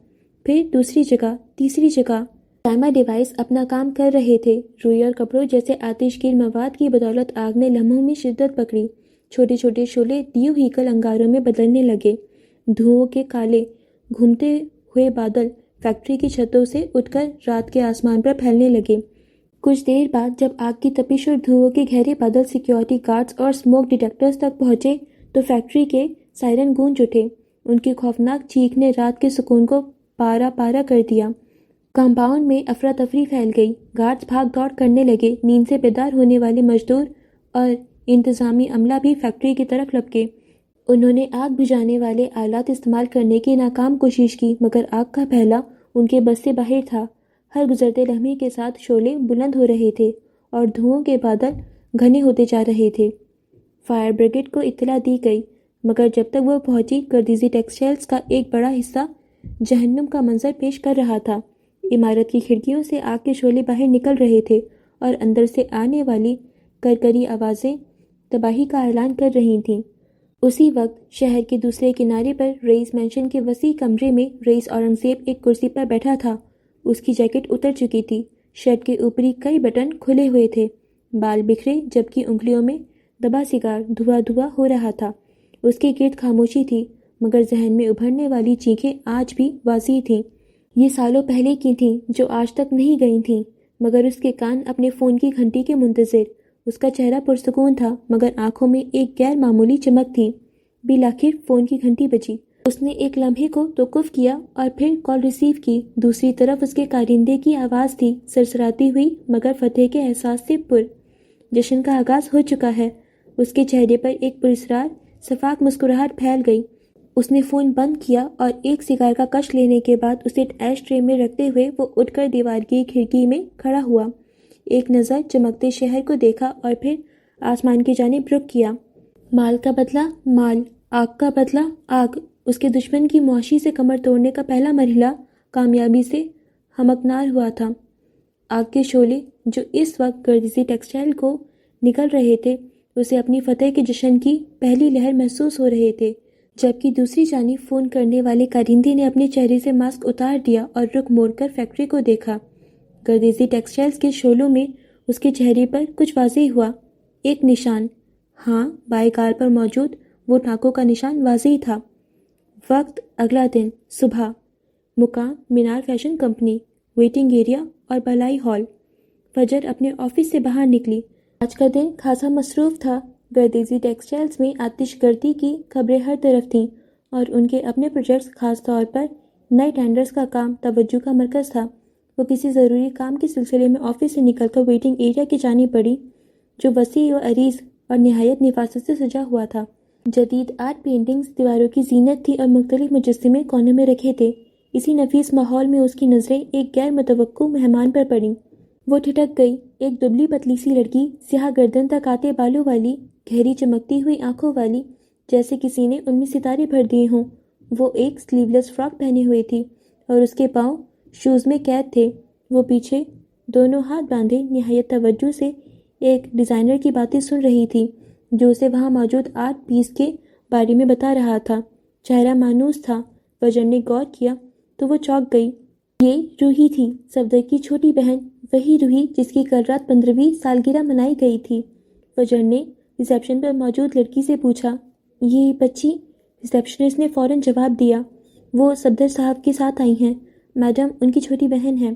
پھر دوسری جگہ، تیسری جگہ۔ ٹائمر ڈیوائس اپنا کام کر رہے تھے۔ روئی اور کپڑوں جیسے آتش گیر مواد کی بدولت آگ نے لمحوں میں شدت پکڑی۔ چھوٹے چھوٹے شعلے دیو ہیکل انگاروں میں بدلنے لگے۔ دھوؤں کے کالے گھومتے ہوئے بادل فیکٹری کی چھتوں سے اٹھ کر رات کے آسمان پر پھیلنے لگے۔ کچھ دیر بعد جب آگ کی تپش اور دھوؤں کے گہرے بادل سیکیورٹی گارڈز اور اسموک ڈیٹیکٹرز تک پہنچے تو فیکٹری کے سائرن گونج اٹھے۔ ان کی خوفناک چیخ نے رات کے سکون کو پارا پارا کر دیا۔ کمپاؤنڈ میں افراتفری پھیل گئی۔ گارڈز بھاگ دوڑ کرنے لگے۔ نیند سے بیدار ہونے والے مزدور اور انتظامی عملہ بھی فیکٹری کی طرف لپکے۔ انہوں نے آگ بجھانے والے آلات استعمال کرنے کی ناکام کوشش کی، مگر آگ کا پھیلا ان کے بس سے باہر تھا۔ ہر گزرتے لمحے کے ساتھ شعلے بلند ہو رہے تھے اور دھوؤں کے بادل گھنے ہوتے جا رہے تھے۔ فائر بریگیڈ کو اطلاع دی گئی، مگر جب تک وہ پہنچی، گردیزی ٹیکسٹائلز کا ایک بڑا حصہ جہنم کا منظر پیش کر رہا تھا۔ عمارت کی کھڑکیوں سے آگ کے شعلے باہر نکل رہے تھے اور اندر سے آنے والی کرکری آوازیں تباہی کا اعلان کر رہی تھیں۔ اسی وقت شہر کے دوسرے کنارے پر رئیس مینشن کے وسیع کمرے میں رئیس اورنگزیب ایک کرسی پر بیٹھا تھا۔ اس کی جیکٹ اتر چکی تھی، شرٹ کے اوپری کئی بٹن کھلے ہوئے تھے، بال بکھرے جبکہ انگلیوں میں دبا سگار دھواں دھواں ہو رہا تھا۔ اس کے گرد خاموشی تھی، مگر ذہن میں ابھرنے والی چیخیں آج بھی واضح تھیں۔ یہ سالوں پہلے کی تھیں، جو آج تک نہیں گئی تھیں، مگر اس کے کان اپنے فون کی گھنٹی کے منتظر۔ اس کا چہرہ پرسکون تھا، مگر آنکھوں میں ایک غیر معمولی چمک تھی۔ بالآخر فون کی گھنٹی بجی۔ اس نے ایک لمحے کو توقف کیا اور پھر کال ریسیو کی۔ دوسری طرف اس کے کارندے کی آواز تھی، سرسراتی ہوئی مگر فتح کے احساس سے پر۔ جشن کا آغاز ہو چکا ہے۔ اس کے چہرے پر ایک پراسرار شفاف مسکراہٹ پھیل گئی۔ اس نے فون بند کیا اور ایک سگار کا کش لینے کے بعد اسے ایش ٹرے میں رکھتے ہوئے وہ اٹھ کر دیوار کی کھڑکی میں کھڑا ہوا۔ ایک نظر چمکتے شہر کو دیکھا اور پھر آسمان کی جانب رخ کیا۔ مال کا بدلہ مال، آگ کا بدلہ آگ۔ اس کے دشمن کی معاشی سے کمر توڑنے کا پہلا مرحلہ کامیابی سے ہمکنار ہوا تھا۔ آگ کے شعلے جو اس وقت گردیزی ٹیکسٹائل کو نکل رہے تھے، اسے اپنی فتح کے جشن کی پہلی لہر محسوس ہو رہے تھے، جبکہ دوسری جانب فون کرنے والے کارندے نے اپنے چہرے سے ماسک اتار دیا اور رخ موڑ کر فیکٹری کو دیکھا۔ گردیزی ٹیکسٹائلز کے شعلوں میں اس کے چہرے پر کچھ واضح ہوا، ایک نشان۔ ہاں، بائیں گال پر موجود وہ ٹانکوں کا نشان واضح تھا۔ وقت اگلا دن، صبح۔ مقام مینار فیشن کمپنی، ویٹنگ ایریا اور بالائی ہال۔ فجر اپنے آفس سے باہر نکلی۔ آج کا دن خاصا مصروف تھا۔ گردیزی ٹیکسٹائلز میں آتش گردی کی خبریں ہر طرف تھیں اور ان کے اپنے پروجیکٹس، خاص طور پر نئے ٹینڈرز کا کام توجہ کا مرکز تھا۔ وہ کسی ضروری کام کے سلسلے میں آفس سے نکل کر ویٹنگ ایریا کی جانب بڑھی، جو وسیع و عریض اور نہایت نفاست سے سجا ہوا تھا۔ جدید آرٹ پینٹنگز دیواروں کی زینت تھی اور مختلف مجسمے کونوں میں رکھے تھے۔ اسی نفیس ماحول میں اس کی نظریں ایک غیر متوقع مہمان پر پڑیں۔ وہ ٹھٹک گئی۔ ایک دبلی پتلی سی لڑکی، سیاہ گردن تک آتے بالوں والی، گہری چمکتی ہوئی آنکھوں والی، جیسے کسی نے ان میں ستارے بھر دیے ہوں۔ وہ ایک سلیو لیس فراک پہنے ہوئے تھی اور اس کے پاؤں شوز میں قید تھے۔ وہ پیچھے دونوں ہاتھ باندھے نہایت توجہ سے ایک ڈیزائنر کی باتیں سن رہی تھی، جو اسے وہاں موجود آرٹ پیس کے بارے میں بتا رہا تھا۔ چہرہ مانوس تھا۔ فجر نے غور کیا تو وہ چونک گئی۔ یہ روحی تھی، صفدر کی چھوٹی بہن، وہی روحی جس کی کل رات 15ویں سالگرہ منائی گئی تھی۔ فجر نے ریسیپشن پر موجود لڑکی سے پوچھا، یہ بچی؟ ریسیپشنسٹ نے فوراً جواب دیا، وہ صفدر صاحب کے ساتھ آئی ہیں، میڈم ان کی چھوٹی بہن ہے۔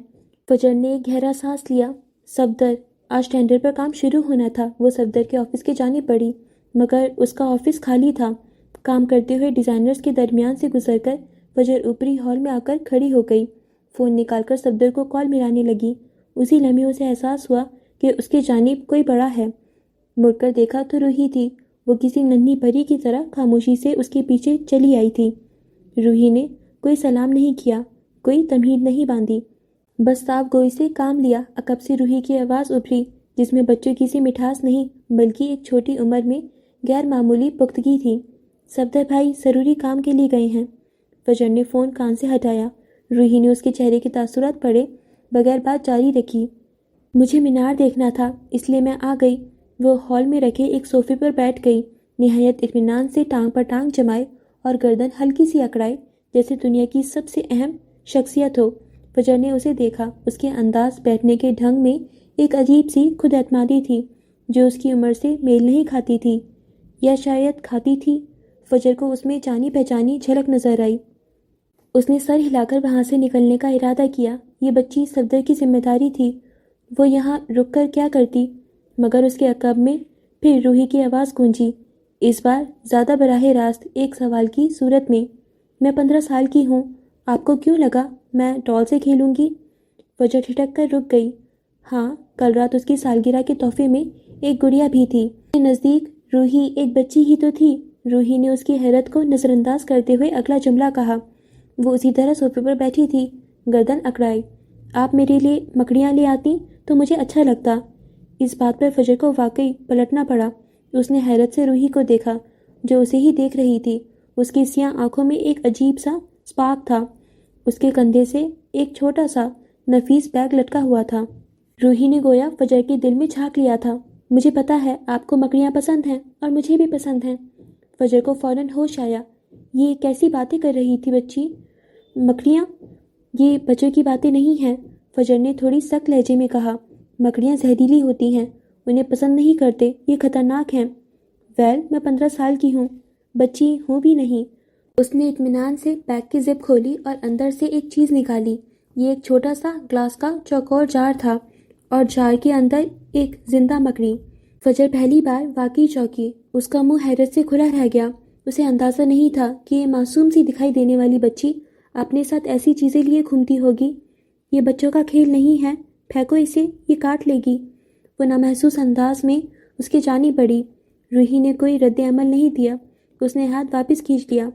فجر نے ایک گہرا سانس لیا۔ صفدر، آج ٹینڈر پر کام شروع ہونا تھا۔ وہ صفدر کے آفس کی جانب بڑھی، مگر اس کا آفس خالی تھا۔ کام کرتے ہوئے ڈیزائنرز کے درمیان سے گزر کر فجر اوپری ہال میں آ کر کھڑی ہو گئی۔ فون نکال کر صفدر کو کال ملانے لگی۔ اسی لمحے اسے احساس ہوا کہ اس کی جانب کوئی بڑا ہے۔ مڑ کر دیکھا تو روحی تھی۔ وہ کسی ننھی پری کی طرح خاموشی سے اس کے پیچھے چلی آئی تھی۔ روحی نے کوئی سلام نہیں کیا، کوئی تمہید نہیں باندھی، بس صاف گوئی سے کام لیا۔ عقب سے روحی کی آواز ابھری، جس میں بچوں کی سی مٹھاس نہیں بلکہ ایک چھوٹی عمر میں غیر معمولی پختگی تھی۔ صفدر بھائی ضروری کام کے لیے گئے ہیں۔ فجر نے فون کان سے ہٹایا۔ روحی نے اس کے چہرے کے تاثرات پڑھے بغیر بات جاری رکھی، مجھے مینار دیکھنا تھا اس لیے میں آ گئی۔ وہ ہال میں رکھے ایک صوفے پر بیٹھ گئی، نہایت اطمینان سے ٹانگ پر ٹانگ جمائے اور گردن ہلکی سی اکڑائے، جیسے دنیا کی سب سے اہم شخصیت ہو۔ فجر نے اسے دیکھا۔ اس کے انداز، بیٹھنے کے ڈھنگ میں ایک عجیب سی خود اعتمادی تھی جو اس کی عمر سے میل نہیں کھاتی تھی، یا شاید کھاتی تھی۔ فجر کو اس میں جانی پہچانی جھلک نظر آئی۔ اس نے سر ہلا کر وہاں سے نکلنے کا ارادہ کیا۔ یہ بچی صفدر کی ذمہ داری تھی، وہ یہاں رک کر کیا کرتی؟ مگر اس کے عقب میں پھر روحی کی آواز گونجی، اس بار زیادہ براہ راست ایک سوال کی صورت میں 15 سال کی ہوں، آپ کو کیوں لگا میں ڈال سے کھیلوں گی؟ فجر ٹھٹک کر رک گئی۔ ہاں، کل رات اس کی سالگرہ کے تحفے میں ایک گڑیا بھی تھی۔ نزدیک روحی ایک بچی ہی تو تھی۔ روحی نے اس کی حیرت کو نظر انداز کرتے ہوئے اگلا جملہ کہا۔ وہ اسی طرح صوفے پر بیٹھی تھی، گردن اکڑائے۔ آپ میرے لیے مکڑیاں لے آتی تو مجھے اچھا لگتا۔ اس بات پر فجر کو واقعی پلٹنا پڑا۔ اس نے حیرت سے روحی کو دیکھا جو اسے ہی دیکھ رہی تھی۔ اس کی سیاہ آنکھوں میں ایک عجیب سا سپاق تھا۔ اس کے کندھے سے ایک چھوٹا سا نفیس بیگ لٹکا ہوا تھا۔ روحی نے گویا فجر کے دل میں جھانک لیا تھا۔ مجھے پتا ہے آپ کو مکڑیاں پسند ہیں اور مجھے بھی پسند ہیں۔ فجر کو فوراً ہوش آیا۔ یہ کیسی باتیں کر رہی تھی بچی؟ مکڑیاں؟ یہ بچوں کی باتیں نہیں ہیں، فجر نے تھوڑی سخت لہجے میں کہا۔ مکڑیاں زہریلی ہوتی ہیں، انہیں پسند نہیں کرتے، یہ خطرناک ہیں۔ ویل، میں 15 سال کی ہوں، بچی ہوں بھی نہیں۔ اس نے اطمینان سے بیگ کی زپ کھولی اور اندر سے ایک چیز نکالی۔ یہ ایک چھوٹا سا گلاس کا چوکور جار تھا اور جار کے اندر ایک زندہ مکڑی۔ فجر پہلی بار واقعی چونکی۔ اس کا منہ حیرت سے کھلا رہ گیا۔ اسے اندازہ نہیں تھا کہ یہ معصوم سی دکھائی دینے والی بچی اپنے ساتھ ایسی چیزیں لیے گھومتی ہوگی۔ یہ بچوں کا کھیل نہیں ہے، پھینکو اسے، یہ کاٹ لے گی۔ وہ نامحسوس انداز میں اس کی جانب بڑھی۔ روحی نے کوئی رد عمل نہیں دیا۔ اس نے ہاتھ واپس کھینچ لیا۔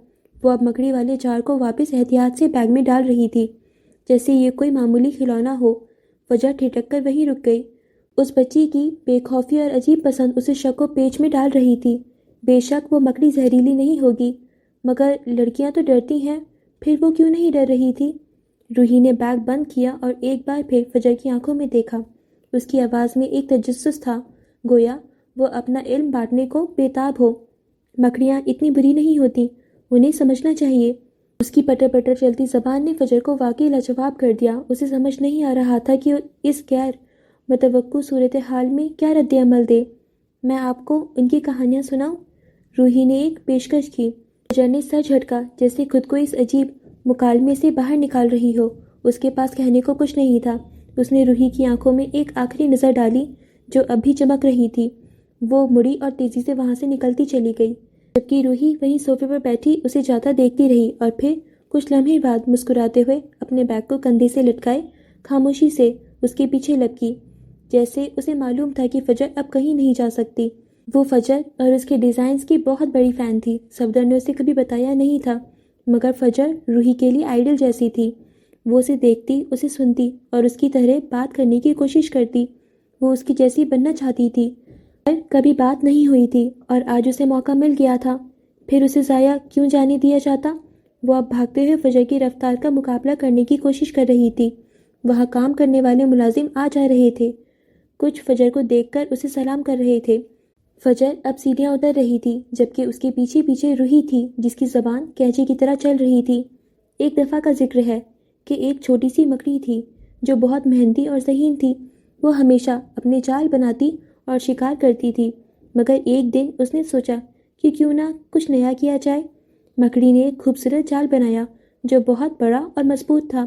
وہ اب مکڑی والے جار کو واپس احتیاط سے بیگ میں ڈال رہی تھی، جیسے یہ کوئی معمولی کھلونا ہو۔ فجر ٹھٹک کر وہیں رک گئی۔ اس بچی کی بے خوفی اور عجیب پسند اسے شک و پیچ میں ڈال رہی تھی۔ بے شک وہ مکڑی زہریلی نہیں ہوگی، مگر لڑکیاں تو ڈرتی ہیں، پھر وہ کیوں نہیں ڈر رہی تھی؟ روحی نے بیگ بند کیا اور ایک بار پھر فجر کی آنکھوں میں دیکھا۔ اس کی آواز میں ایک تجسس تھا، گویا وہ اپنا علم بانٹنے کو بے تاب ہو۔ مکڑیاں اتنی بری نہیں ہوتی، انہیں سمجھنا چاہیے۔ اس کی پٹر پٹر چلتی زبان نے فجر کو واقعی لاجواب کر دیا۔ اسے سمجھ نہیں آ رہا تھا کہ اس غیر متوقع صورتحال میں کیا رد عمل دے۔ میں آپ کو ان کی کہانیاں سناؤں؟ روحی نے ایک پیشکش کی۔ فجر نے سر جھٹکا، جیسے خود کو اس عجیب مکالمے سے باہر نکال رہی ہو۔ اس کے پاس کہنے کو کچھ نہیں تھا۔ اس نے روحی کی آنکھوں میں ایک آخری نظر ڈالی جو اب بھی چمک رہی تھی۔ وہ مڑی اور تیزی سے وہاں سے نکلتی چلی گئی، جبکہ روحی وہیں صوفے پر بیٹھی اسے جاتا دیکھتی رہی اور پھر کچھ لمحے بعد مسکراتے ہوئے اپنے بیگ کو کندھے سے لٹکائے خاموشی سے اس کے پیچھے لپکی، جیسے اسے معلوم تھا کہ فجر اب کہیں نہیں جا سکتی۔ وہ فجر اور اس کے ڈیزائنز کی بہت بڑی فین تھی۔ صفدر نے اسے کبھی بتایا نہیں تھا، مگر فجر روحی کے لیے آئیڈل جیسی تھی۔ وہ اسے دیکھتی، اسے سنتی اور اس کی طرح بات کرنے کی کوشش کرتی۔ وہ اس کی جیسی بننا چاہتی تھی، پر کبھی بات نہیں ہوئی تھی، اور آج اسے موقع مل گیا تھا۔ پھر اسے ضائع کیوں جانے دیا جاتا؟ وہ اب بھاگتے ہوئے فجر کی رفتار کا مقابلہ کرنے کی کوشش کر رہی تھی۔ وہاں کام کرنے والے ملازم آ جا رہے تھے، کچھ فجر کو دیکھ کر اسے سلام کر رہے تھے۔ فجر اب سیڑھیاں اتر رہی تھی، جبکہ اس کے پیچھے پیچھے روحی تھی جس کی زبان کینچی کی طرح چل رہی تھی۔ ایک دفعہ کا ذکر ہے کہ ایک چھوٹی سی مکڑی تھی جو بہت محنتی اور ذہین تھی۔ وہ ہمیشہ اپنے جال بناتی اور شکار کرتی تھی، مگر ایک دن اس نے سوچا کہ کیوں نہ کچھ نیا کیا جائے۔ مکڑی نے ایک خوبصورت جال بنایا جو بہت بڑا اور مضبوط تھا۔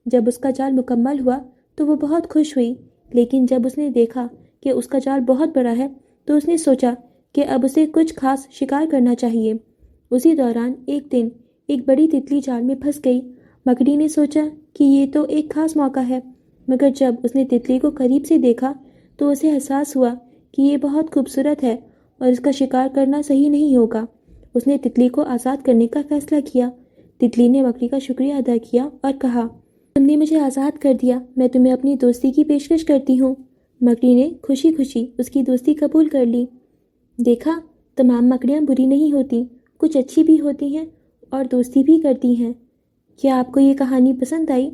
جب اس کا جال مکمل ہوا تو وہ بہت خوش ہوئی، لیکن جب اس نے دیکھا کہ اس کا جال بہت بڑا ہے تو اس نے سوچا کہ اب اسے کچھ خاص شکار کرنا چاہیے۔ اسی دوران ایک دن ایک بڑی تتلی جال میں پھنس گئی۔ مکڑی نے سوچا کہ یہ تو ایک خاص موقع ہے، مگر جب اس نے تتلی کو قریب سے دیکھا تو اسے احساس ہوا کہ یہ بہت خوبصورت ہے اور اس کا شکار کرنا صحیح نہیں ہوگا۔ اس نے تتلی کو آزاد کرنے کا فیصلہ کیا۔ تتلی نے مکڑی کا شکریہ ادا کیا اور کہا، تم نے مجھے آزاد کر دیا، میں تمہیں اپنی دوستی کی پیشکش کرتی ہوں۔ مکڑی نے خوشی خوشی اس کی دوستی قبول کر لی۔ دیکھا، تمام مکڑیاں بری نہیں ہوتی، کچھ اچھی بھی ہوتی ہیں اور دوستی بھی کرتی ہیں۔ کیا آپ کو یہ کہانی پسند آئی؟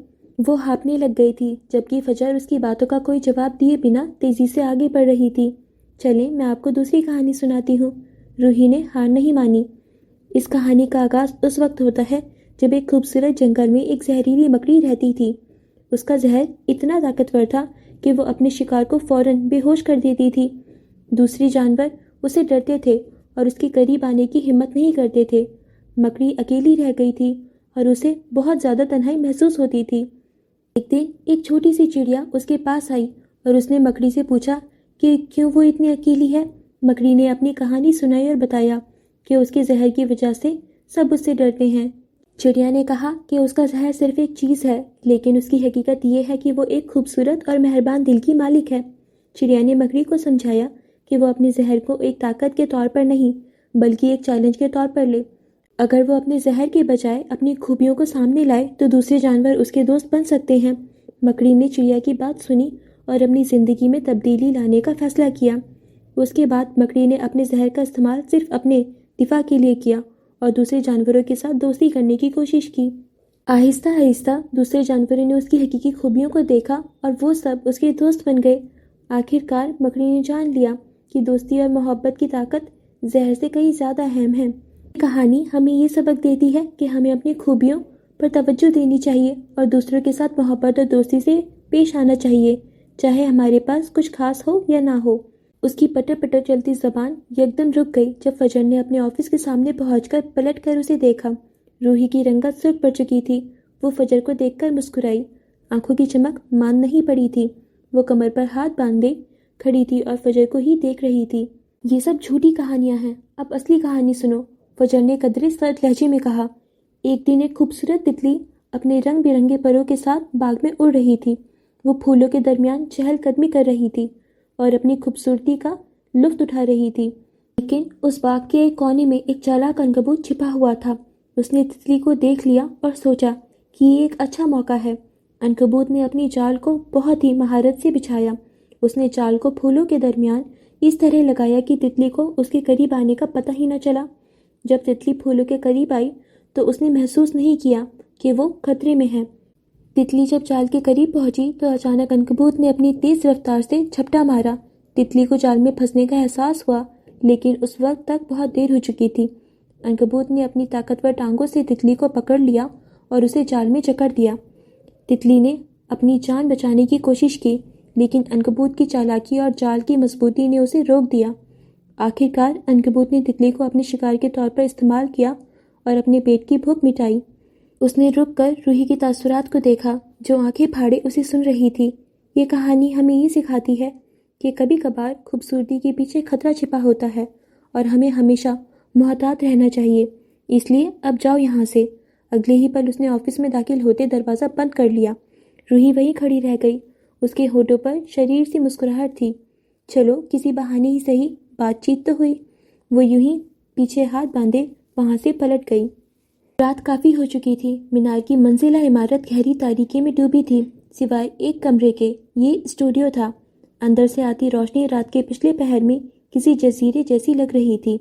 وہ ہانپنے لگ گئی تھی، جبکہ فجر اس کی باتوں کا کوئی جواب دیے بنا تیزی سے آگے بڑھ رہی تھی۔ چلیں میں آپ کو دوسری کہانی سناتی ہوں۔ روحی نے ہار نہیں مانی۔ اس کہانی کا آغاز اس وقت ہوتا ہے جب ایک خوبصورت جنگل میں ایک زہریلی مکڑی رہتی تھی۔ اس کا زہر اتنا طاقتور تھا کہ وہ اپنے شکار کو فوراً بے ہوش کر دیتی تھی۔ دوسری جانور اسے ڈرتے تھے اور اس کے قریب آنے کی ہمت نہیں کرتے تھے۔ مکڑی اکیلی رہ گئی تھی اور اسے بہت زیادہ تنہائی محسوس ہوتی تھی۔ ایک دن ایک چھوٹی سی چڑیا اس کے پاس آئی اور اس نے مکڑی سے پوچھا کہ کیوں وہ اتنی اکیلی ہے۔ مکڑی نے اپنی کہانی سنائی اور بتایا کہ اس کے زہر کی وجہ سے سب اس سے ڈرتے ہیں۔ چڑیا نے کہا کہ اس کا زہر صرف ایک چیز ہے، لیکن اس کی حقیقت یہ ہے کہ وہ ایک خوبصورت اور مہربان دل کی مالک ہے۔ چڑیا نے مکڑی کو سمجھایا کہ وہ اپنے زہر کو ایک طاقت کے طور پر نہیں بلکہ ایک چیلنج کے طور پر لے۔ اگر وہ اپنے زہر کے بجائے اپنی خوبیوں کو سامنے لائے تو دوسرے جانور اس کے دوست بن سکتے ہیں۔ مکڑی نے چڑیا کی بات سنی اور اپنی زندگی میں تبدیلی لانے کا فیصلہ کیا۔ اس کے بعد مکڑی نے اپنے زہر کا استعمال صرف اپنے دفاع کے لیے کیا اور دوسرے جانوروں کے ساتھ دوستی کرنے کی کوشش کی۔ آہستہ آہستہ دوسرے جانوروں نے اس کی حقیقی خوبیوں کو دیکھا اور وہ سب اس کے دوست بن گئے۔ آخر کار مکڑی نے جان لیا کہ دوستی اور محبت کی طاقت زہر سے کہیں زیادہ اہم ہے۔ یہ کہانی ہمیں یہ سبق دیتی ہے کہ ہمیں اپنی خوبیوں پر توجہ دینی چاہیے اور دوسروں کے ساتھ محبت اور دوستی سے پیش آنا چاہیے، چاہے ہمارے پاس کچھ خاص ہو یا نہ ہو۔ اس کی پٹر پٹر چلتی زبان یکدم رک گئی جب فجر نے اپنے آفس کے سامنے پہنچ کر پلٹ کر اسے دیکھا۔ روحی کی رنگت سرخ پڑ چکی تھی۔ وہ فجر کو دیکھ کر مسکرائی۔ آنکھوں کی چمک مان نہیں پڑی تھی۔ وہ کمر پر ہاتھ باندھے کھڑی تھی اور فجر کو ہی دیکھ رہی تھی۔ یہ سب جھوٹی کہانیاں ہیں، اب اصلی کہانی سنو، فجر نے قدرے سرد لہجے میں کہا۔ ایک دن ایک خوبصورت تتلی اپنے رنگ برنگے پروں کے ساتھ باغ میں اڑ رہی تھی۔ وہ پھولوں کے درمیان چہل قدمی کر رہی تھی اور اپنی خوبصورتی کا لطف اٹھا رہی تھی، لیکن اس باغ کے ایک کونے میں ایک چالاک عنکبوت چھپا ہوا تھا۔ اس نے تتلی کو دیکھ لیا اور سوچا کہ یہ ایک اچھا موقع ہے۔ عنکبوت نے اپنی جال کو بہت ہی مہارت سے بچھایا۔ اس نے جال کو پھولوں کے درمیان اس طرح لگایا کہ تتلی کو اس کے قریب آنے کا پتہ ہی نہ چلا۔ جب تتلی پھولوں کے قریب آئی تو اس نے محسوس نہیں کیا کہ وہ خطرے میں ہے۔ تتلی جب جال کے قریب پہنچی تو اچانک عنکبوت نے اپنی تیز رفتار سے جھپٹا مارا۔ تتلی کو جال میں پھنسنے کا احساس ہوا، لیکن اس وقت تک بہت دیر ہو چکی تھی۔ عنکبوت نے اپنی طاقتور ٹانگوں سے تتلی کو پکڑ لیا اور اسے جال میں جکڑ دیا۔ تتلی نے اپنی جان بچانے کی کوشش کی، لیکن عنکبوت کی چالاکی اور جال کی مضبوطی نے اسے روک دیا۔ آخر کار عنکبوت نے تتلی کو اپنے شکار کے طور پر استعمال کیا اور اپنے پیٹ کی بھوک مٹائی۔ اس نے رک کر روحی کے تاثرات کو دیکھا، جو آنکھیں پھاڑے اسے سن رہی تھی۔ یہ کہانی ہمیں یہ سکھاتی ہے کہ کبھی کبھار خوبصورتی کے پیچھے خطرہ چھپا ہوتا ہے اور ہمیں ہمیشہ محتاط رہنا چاہیے۔ اس لیے اب جاؤ یہاں سے۔ اگلے ہی پل اس نے آفس میں داخل ہوتے دروازہ بند کر لیا۔ روحی وہیں کھڑی رہ گئی۔ اس کے ہونٹوں پر شریر سی مسکراہٹ تھی۔ چلو کسی بہانے ہی صحیح بات چیت تو ہوئی۔ وہ یوں ہی پیچھے ہاتھ باندھے وہاں سے پلٹ گئی۔ رات کافی ہو چکی تھی۔ مینار کی منزلہ عمارت گہری تاریکی میں ڈوبی تھی، سوائے ایک کمرے کے۔ یہ اسٹوڈیو تھا۔ اندر سے آتی روشنی رات کے پچھلے پہر میں کسی جزیرے جیسی لگ رہی تھی۔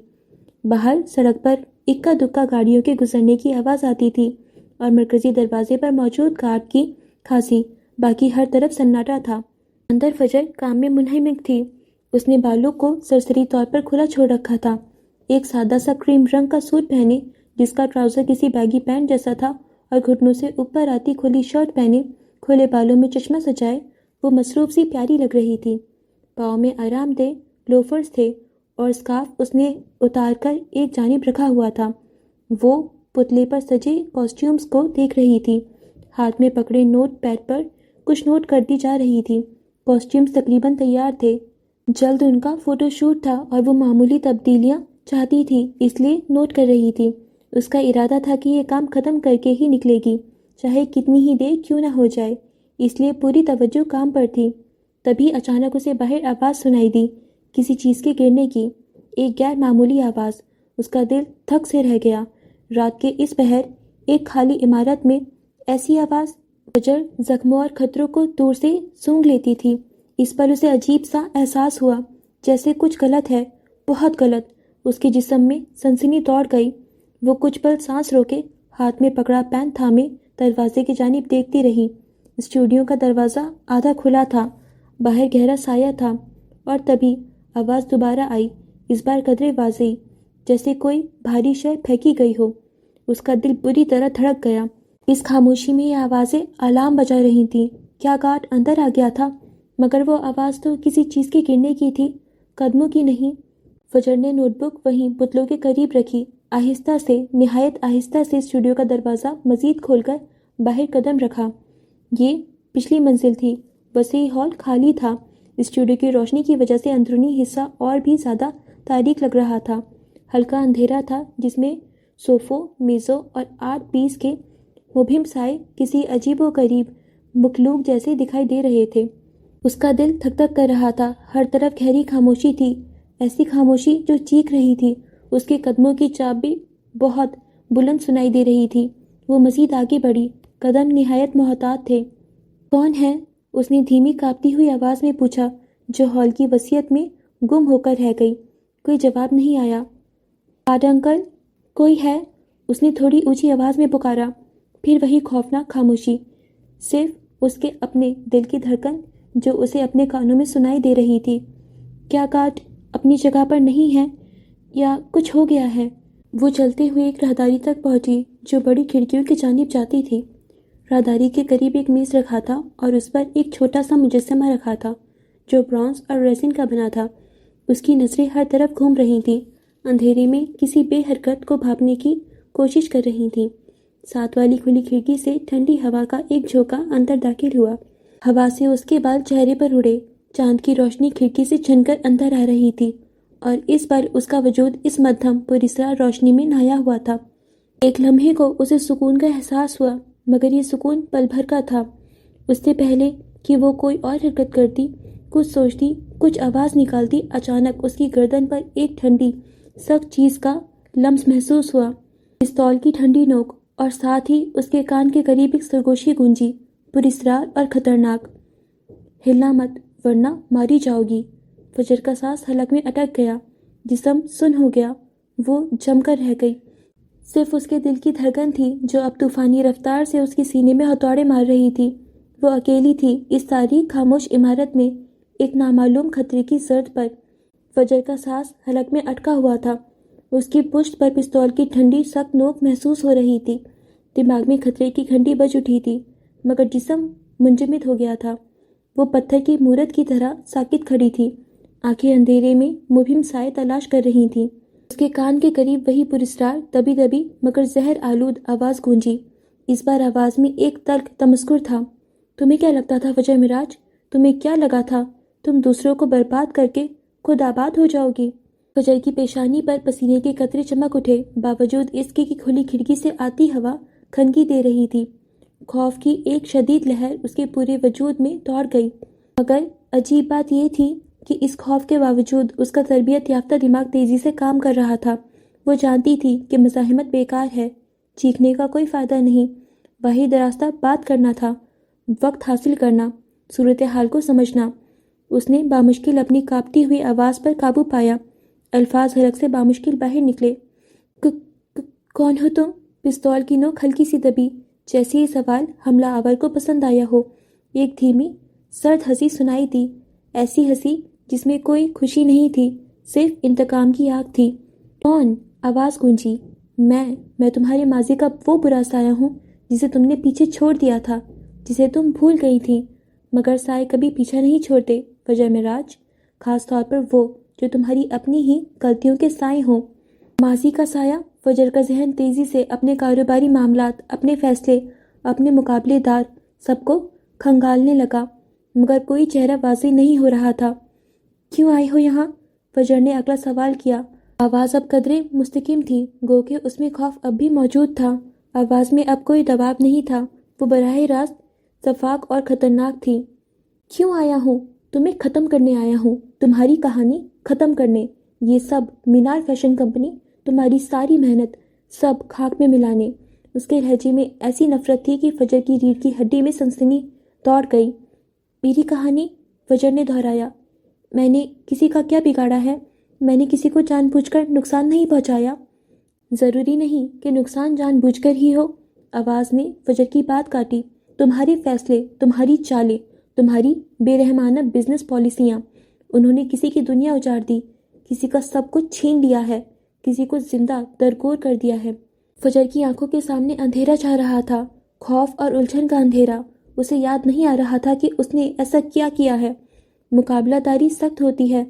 باہر سڑک پر اکا دکا گاڑیوں کے گزرنے کی آواز آتی تھی اور مرکزی دروازے پر موجود گارڈ کی کھانسی، باقی ہر طرف سناٹا تھا۔ اندر فجر کام میں منہمک تھی۔ اس نے بالوں کو سرسری طور پر کھلا چھوڑ رکھا تھا۔ ایک سادہ سا کریم رنگ کا سوٹ پہنے، جس کا ٹراؤزر کسی بیگی پینٹ جیسا تھا، اور گھٹنوں سے اوپر آتی کھلی شرٹ پہنے، کھلے بالوں میں چشمہ سجائے، وہ مصروف سی پیاری لگ رہی تھی۔ پاؤں میں آرام دہ لوفرز تھے اور اسکارف اس نے اتار کر ایک جانب رکھا ہوا تھا۔ وہ پتلے پر سجے کاسٹیومز کو دیکھ رہی تھی، ہاتھ میں پکڑے نوٹ پیڈ پر کچھ نوٹ کرتی جا رہی تھی۔ کاسٹیومز تقریباً تیار تھے۔ جلد ان کا فوٹو شوٹ تھا اور وہ معمولی تبدیلیاں چاہتی تھی، اس لیے نوٹ کر رہی تھی۔ اس کا ارادہ تھا کہ یہ کام ختم کر کے ہی نکلے گی، چاہے کتنی ہی دیر کیوں نہ ہو جائے، اس لیے پوری توجہ کام پر تھی۔ تبھی اچانک اسے باہر آواز سنائی دی، کسی چیز کے گرنے کی، ایک غیر معمولی آواز۔ اس کا دل تھک سے رہ گیا۔ رات کے اس پہر ایک خالی عمارت میں ایسی آواز فجر زخموں اور خطروں کو دور سے سونگھ لیتی تھی۔ اس پر اسے عجیب سا احساس ہوا، جیسے کچھ غلط ہے، بہت غلط۔ اس کے جسم میں سنسنی دوڑ گئی۔ وہ کچھ پل سانس روکے، ہاتھ میں پکڑا پین تھامے دروازے کی جانب دیکھتی رہی۔ اسٹوڈیو کا دروازہ آدھا کھلا تھا، باہر گہرا سایہ تھا، اور تبھی آواز دوبارہ آئی، اس بار قدرے واضح، جیسے کوئی بھاری شے پھینکی گئی ہو۔ اس کا دل بری طرح دھڑک گیا۔ اس خاموشی میں یہ آوازیں الارم بجا رہی تھیں۔ کیا گارڈ اندر آ گیا تھا؟ مگر وہ آواز تو کسی چیز کے گرنے کی تھی، قدموں کی نہیں۔ فجر نے نوٹ بک وہیں پتلوں کے قریب رکھی۔ آہستہ سے، نہایت آہستہ سے اسٹوڈیو کا دروازہ مزید کھول کر باہر قدم رکھا۔ یہ پچھلی منزل تھی۔ وسیع ہال خالی تھا۔ اسٹوڈیو کی روشنی کی وجہ سے اندرونی حصہ اور بھی زیادہ تاریک لگ رہا تھا۔ ہلکا اندھیرا تھا جس میں صوفوں، میزوں اور آرٹ پیس کے مبہم سائے کسی عجیب و غریب مخلوق جیسے دکھائی دے رہے تھے۔ اس کا دل دھک دھک کر رہا تھا۔ ہر طرف گہری خاموشی تھی، ایسی خاموشی جو چیخ رہی تھی۔ اس کے قدموں کی چاپ بھی بہت بلند سنائی دے رہی تھی۔ وہ مزید آگے بڑھی، قدم نہایت محتاط تھے۔ کون ہے؟ اس نے دھیمی کانپتی ہوئی آواز میں پوچھا، جو ہال کی وسعت میں گم ہو کر رہ گئی۔ کوئی جواب نہیں آیا۔ گارڈ انکل، کوئی ہے؟ اس نے تھوڑی اونچی آواز میں پکارا۔ پھر وہی خوفناک خاموشی، صرف اس کے اپنے دل کی دھڑکن جو اسے اپنے کانوں میں سنائی دے رہی تھی۔ کیا گارڈ اپنی جگہ پر نہیں ہے یا کچھ ہو گیا ہے؟ وہ چلتے ہوئے ایک راہداری تک پہنچی جو بڑی کھڑکیوں کی جانب جاتی تھی۔ راہداری کے قریب ایک میز رکھا تھا اور اس پر ایک چھوٹا سا مجسمہ رکھا تھا جو برونز اور ریزن کا بنا تھا۔ اس کی نظریں ہر طرف گھوم رہی تھیں، اندھیرے میں کسی بے حرکت کو بھاپنے کی کوشش کر رہی تھیں۔ ساتھ والی کھلی کھڑکی سے ٹھنڈی ہوا کا ایک جھونکا اندر داخل ہوا۔ ہوا سے اس کے بال چہرے پر اڑے۔ چاند کی روشنی کھڑکی سے چھن کر اندر آ رہی تھی اور اس بار اس کا وجود اس مدھم پراسرار روشنی میں نہایا ہوا تھا۔ ایک لمحے کو اسے سکون کا احساس ہوا، مگر یہ سکون پل بھر کا تھا۔ اس سے پہلے کہ وہ کوئی اور حرکت کرتی، کچھ سوچتی، کچھ آواز نکالتی، اچانک اس کی گردن پر ایک ٹھنڈی سخت چیز کا لمس محسوس ہوا، پستول کی ٹھنڈی نوک، اور ساتھ ہی اس کے کان کے قریب ایک سرگوشی گونجی، پراسرار اور خطرناک۔ ہلنا مت ورنہ ماری جاؤ گی۔ فجر کا سانس حلق میں اٹک گیا، جسم سن ہو گیا، وہ جم کر رہ گئی۔ صرف اس کے دل کی دھڑکن تھی جو اب طوفانی رفتار سے اس کے سینے میں ہتھوڑے مار رہی تھی۔ وہ اکیلی تھی اس تاریک خاموش عمارت میں، ایک نامعلوم خطرے کی زرد پر۔ فجر کا سانس حلق میں اٹکا ہوا تھا، اس کی پشت پر پستول کی ٹھنڈی سخت نوک محسوس ہو رہی تھی۔ دماغ میں خطرے کی گھنٹی بج اٹھی تھی، مگر جسم منجمد ہو گیا تھا۔ وہ پتھر کی مورت کی طرح ساکت کھڑی تھی، آنکھیں اندھیرے میں مبہم سائے تلاش کر رہی تھیں۔ اس کے کان کے قریب وہی پراسرار دبی دبی مگر زہر آلود آواز گونجی۔ اس بار آواز میں ایک تلخ تمسخر تھا۔ تمہیں کیا لگتا تھا فجر معراج؟ تمہیں کیا لگا تھا تم دوسروں کو برباد کر کے خود آباد ہو جاؤ گی؟ فجر کی پیشانی پر پسینے کے قطرے چمک اٹھے، باوجود اس کے کہ کھلی کھڑکی سے آتی ہوا کھنکی دے رہی تھی۔ خوف کی ایک شدید لہر اس کے پورے وجود میں دوڑ گئی، مگر عجیب بات یہ تھی کہ اس خوف کے باوجود اس کا تربیت یافتہ دماغ تیزی سے کام کر رہا تھا۔ وہ جانتی تھی کہ مزاحمت بیکار ہے، چیخنے کا کوئی فائدہ نہیں، واحد راستہ بات کرنا تھا، وقت حاصل کرنا، صورتحال کو سمجھنا۔ اس نے بامشکل اپنی کانپتی ہوئی آواز پر قابو پایا، الفاظ حلق سے بامشکل باہر نکلے۔ کون ہو تم؟ پستول کی نوک ہلکی سی دبی، جیسے یہ سوال حملہ آور کو پسند آیا ہو۔ ایک دھیمی سرد ہنسی سنائی دی، ایسی ہنسی جس میں کوئی خوشی نہیں تھی، صرف انتقام کی آگ تھی۔ کون؟ آواز گونجی۔ میں تمہارے ماضی کا وہ برا سایہ ہوں جسے تم نے پیچھے چھوڑ دیا تھا، جسے تم بھول گئی تھی، مگر سائے کبھی پیچھا نہیں چھوڑتے فجر معراج، خاص طور پر وہ جو تمہاری اپنی ہی غلطیوں کے سائے ہوں۔ ماضی کا سایہ؟ فجر کا ذہن تیزی سے اپنے کاروباری معاملات، اپنے فیصلے، اپنے مقابلے دار سب کو کھنگالنے لگا، مگر کوئی چہرہ واضح نہیں ہو رہا تھا۔ کیوں آئے ہو یہاں؟ فجر نے اگلا سوال کیا۔ آواز اب قدرے مستقیم تھی، گو کہ اس میں خوف اب بھی موجود تھا۔ آواز میں اب کوئی دباؤ نہیں تھا، وہ براہ راست شفاف اور خطرناک تھی۔ کیوں آیا ہوں؟ تمہیں ختم کرنے آیا ہوں، تمہاری کہانی ختم کرنے، یہ سب مینار فیشن کمپنی، تمہاری ساری محنت، سب خاک میں ملانے۔ اس کے لہجے میں ایسی نفرت تھی کہ فجر کی ریڑھ کی ہڈی میں سنسنی دوڑ گئی۔ میری کہانی؟ فجر نے دہرایا۔ میں نے کسی کا کیا بگاڑا ہے؟ میں نے کسی کو جان بوجھ کر نقصان نہیں پہنچایا۔ ضروری نہیں کہ نقصان جان بوجھ کر ہی ہو، آواز نے فجر کی بات کاٹی۔ تمہارے فیصلے، تمہاری چالیں، تمہاری بے رحمانہ بزنس پالیسیاں، انہوں نے کسی کی دنیا اجاڑ دی، کسی کا سب کچھ چھین لیا ہے، کسی کو زندہ درگور کر دیا ہے۔ فجر کی آنکھوں کے سامنے اندھیرا چھا رہا تھا، خوف اور الجھن کا اندھیرا۔ اسے یاد نہیں آ رہا تھا کہ اس نے ایسا کیا ہے۔ مقابلہ داری سخت ہوتی ہے،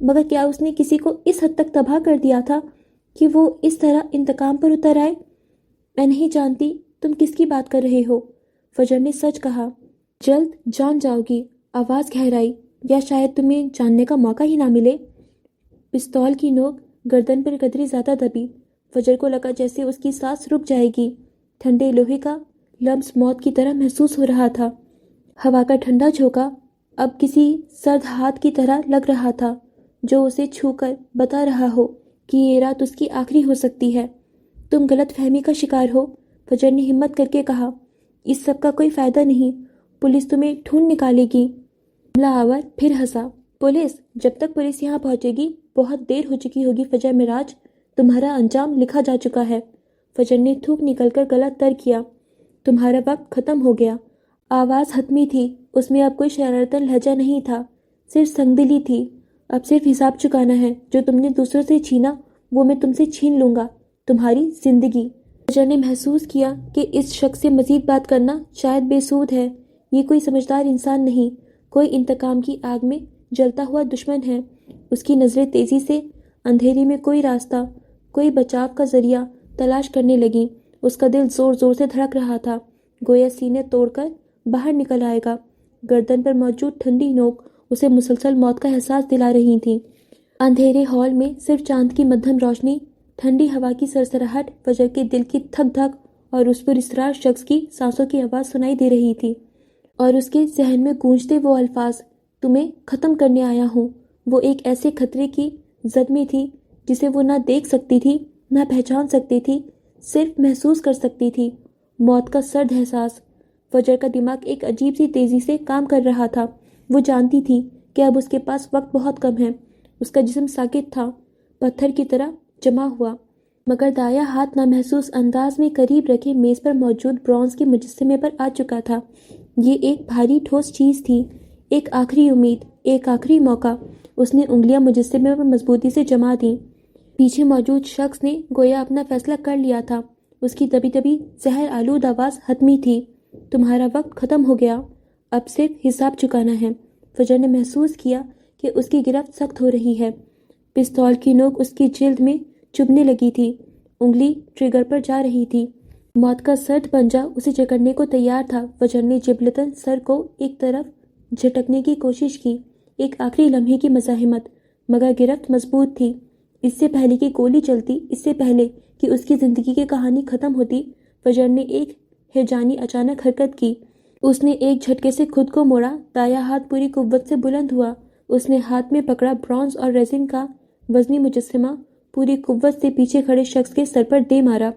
مگر کیا اس نے کسی کو اس حد تک تباہ کر دیا تھا کہ وہ اس طرح انتقام پر اتر آئے؟ میں نہیں جانتی تم کس کی بات کر رہے ہو، فجر نے سچ کہا۔ جلد جان جاؤ گی، آواز گہرائی، یا شاید تمہیں جاننے کا موقع ہی نہ ملے۔ پستول کی نوک گردن پر قدرے زیادہ دبی، فجر کو لگا جیسے اس کی سانس رک جائے گی۔ ٹھنڈے لوہے کا لمس موت کی طرح محسوس ہو رہا تھا۔ ہوا کا ٹھنڈا جھونکا اب کسی سرد ہاتھ کی طرح لگ رہا تھا جو اسے چھو کر بتا رہا ہو کہ یہ رات اس کی آخری ہو سکتی ہے۔ تم غلط فہمی کا شکار ہو، فجر نے ہمت کر کے کہا۔ اس سب کا کوئی فائدہ نہیں، پولیس تمہیں ڈھونڈ نکالے گی۔ حملہ آور پھر ہنسا۔ پولیس؟ جب تک پولیس یہاں پہنچے گی بہت دیر ہو چکی ہوگی فجر معراج، تمہارا انجام لکھا جا چکا ہے۔ فجر نے تھوک نکل کر گلا تر کیا۔ تمہارا وقت ختم ہو گیا۔ آواز حتمی تھی، اس میں اب کوئی شرارتن لہجہ نہیں تھا، صرف سنگدلی تھی۔ اب صرف حساب چکانا ہے، جو تم نے دوسروں سے چھینا وہ میں تم سے چھین لوں گا، تمہاری زندگی۔ فجر نے محسوس کیا کہ اس شخص سے مزید بات کرنا شاید بے سود ہے، یہ کوئی سمجھدار انسان نہیں، کوئی انتقام کی آگ میں جلتا ہوا دشمن ہے۔ اس کی نظریں تیزی سے اندھیرے میں کوئی راستہ، کوئی بچاؤ کا ذریعہ تلاش کرنے لگیں۔ اس کا دل زور زور سے دھڑک رہا تھا، گویا سینے توڑ کر باہر نکل آئے گا۔ گردن پر موجود ٹھنڈی نوک اسے مسلسل موت کا احساس دلا رہی تھیں۔ اندھیرے ہال میں صرف چاند کی مدھم روشنی، ٹھنڈی ہوا کی سرسراہٹ، فجر کے دل کی دھک دھک اور اس پر اسرار شخص کی سانسوں کی آواز سنائی دے رہی تھی، اور اس کے ذہن میں گونجتے وہ الفاظ، تمہیں ختم کرنے آیا ہوں۔ وہ ایک ایسے خطرے کی زد میں تھی جسے وہ نہ دیکھ سکتی تھی، نہ پہچان سکتی تھی، صرف محسوس کر سکتی تھی، موت کا سرد احساس۔ فجر کا دماغ ایک عجیب سی تیزی سے کام کر رہا تھا۔ وہ جانتی تھی کہ اب اس کے پاس وقت بہت کم ہے۔ اس کا جسم ساکت تھا، پتھر کی طرح جمع ہوا، مگر دایاں ہاتھ نامحسوس انداز میں قریب رکھے میز پر موجود برونز کے مجسمے پر آ چکا تھا۔ یہ ایک بھاری ٹھوس چیز تھی، ایک آخری امید، ایک آخری موقع۔ اس نے انگلیاں مجسمے پر مضبوطی سے جما دیں۔ پیچھے موجود شخص نے گویا اپنا فیصلہ کر لیا تھا۔ اس کی دبی دبی زہر آلود آواز حتمی تھی، تمہارا وقت ختم ہو گیا، اب صرف حساب چکانا ہے۔ فجر نے محسوس کیا کہ اس کی گرفت سخت ہو رہی ہے۔ پستول کی نوک اس کی جلد میں چبھنے لگی تھی، انگلی ٹریگر پر جا رہی تھی۔ موت کا سرد پنجہ اسے جکڑنے کو تیار تھا۔ فجر نے جبلتاً سر کو ایک طرف جھٹکنے کی کوشش کی، ایک آخری لمحے کی مزاحمت، مگر گرفت مضبوط تھی۔ اس سے پہلے کہ گولی چلتی، اس سے پہلے کہ اس کی زندگی کی کہانی ختم ہوتی، فجر نے ایک ہیجانی اچانک حرکت کی۔ اس نے ایک جھٹکے سے خود کو موڑا، دایاں ہاتھ پوری قوت سے بلند ہوا۔ اس نے ہاتھ میں پکڑا برونز اور ریزن کا وزنی مجسمہ، پوری قوت سے پیچھے کھڑے شخص کے سر پر دے مارا۔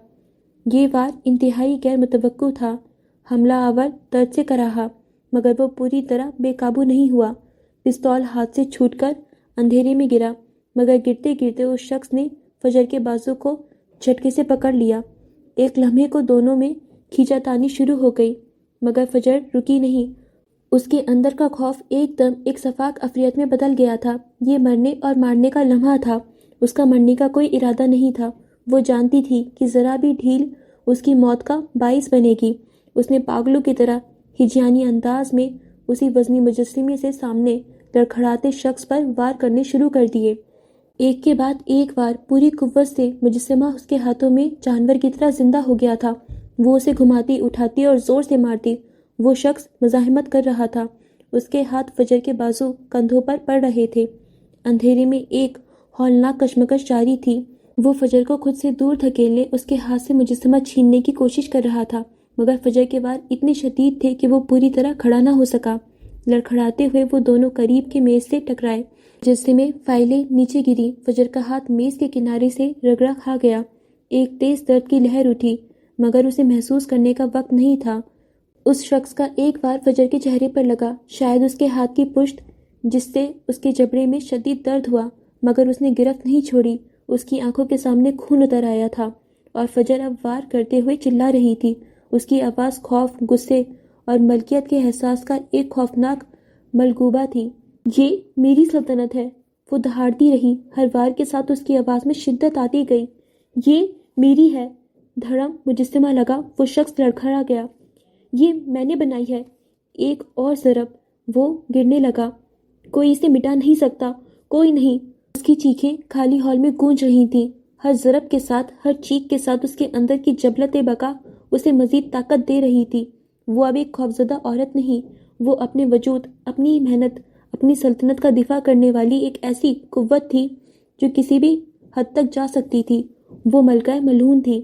یہ وار انتہائی غیر متوقع تھا، حملہ آور درد سے کراہا، مگر وہ پوری طرح بے قابو نہیں ہوا۔ پستول ہاتھ سے چھوٹ کر اندھیرے میں گرا، مگر گرتے گرتے اس شخص نے فجر کے بازو کو جھٹکے سے پکڑ لیا۔ ایک لمحے کو دونوں میں کھینچا تانی شروع ہو گئی، مگر فجر رکی نہیں۔ اس کے اندر کا خوف ایک دم ایک صفاق افریت میں بدل گیا تھا۔ یہ مرنے اور مارنے کا لمحہ تھا، اس کا مرنے کا کوئی ارادہ نہیں تھا۔ وہ جانتی تھی کہ ذرا بھی ڈھیل اس کی موت کا باعث بنے گی۔ اس نے پاگلوں کی طرح ہجیانی انداز میں اسی وزنی مجسمے سے سامنے لڑکھڑاتے شخص پر وار کرنے شروع کر دیے۔ ایک کے بعد ایک وار پوری قوت سے مجسمہ اس کے ہاتھوں میں جانور کی طرح زندہ ہو گیا تھا۔ وہ اسے گھماتی، اٹھاتی اور زور سے مارتی۔ وہ شخص مزاحمت کر رہا تھا، اس کے ہاتھ فجر کے بازو کندھوں پر پڑ رہے تھے۔ اندھیرے میں ایک ہولناک کشمکش جاری تھی۔ وہ فجر کو خود سے دور دھکیلنے، اس کے ہاتھ سے مجسمہ چھیننے کی کوشش کر رہا تھا، مگر فجر کے وار اتنے شدید تھے کہ وہ پوری طرح کھڑا نہ ہو سکا۔ لڑکھڑاتے ہوئے وہ دونوں قریب کے میز سے ٹکرائے، مجسمے فائلیں نیچے گری۔ فجر کا ہاتھ میز کے کنارے سے رگڑا کھا گیا۔ ایک تیز درد کی لہر اٹھی، مگر اسے محسوس کرنے کا وقت نہیں تھا۔ اس شخص کا ایک وار فجر کے چہرے پر لگا، شاید اس کے ہاتھ کی پشت، جس سے اس کے جبڑے میں شدید درد ہوا، مگر اس نے گرفت نہیں چھوڑی۔ اس کی آنکھوں کے سامنے خون اتر آیا تھا، اور فجر اب وار کرتے ہوئے چلا رہی تھی۔ اس کی آواز خوف، غصے اور ملکیت کے احساس کا ایک خوفناک ملغوبہ تھی۔ یہ میری سلطنت ہے، وہ دہاڑتی رہی، ہر وار کے ساتھ اس کی آواز میں شدت آتی گئی۔ یہ میری ہے۔ دھڑم مجسمہ لگا، وہ شخص لڑکھڑا گیا۔ یہ میں نے بنائی ہے۔ ایک اور ضرب، وہ گرنے لگا۔ کوئی اسے مٹا نہیں سکتا، کوئی نہیں۔ اس کی چیخیں خالی ہال میں گونج رہی تھیں۔ ہر ضرب کے ساتھ، ہر چیخ کے ساتھ اس کے اندر کی جبلت بقا اسے مزید طاقت دے رہی تھی۔ وہ اب ایک خوفزدہ عورت نہیں، وہ اپنے وجود، اپنی محنت، اپنی سلطنت کا دفاع کرنے والی ایک ایسی قوت تھی جو کسی بھی حد تک جا سکتی تھی۔ وہ ملکہ ملعون تھی۔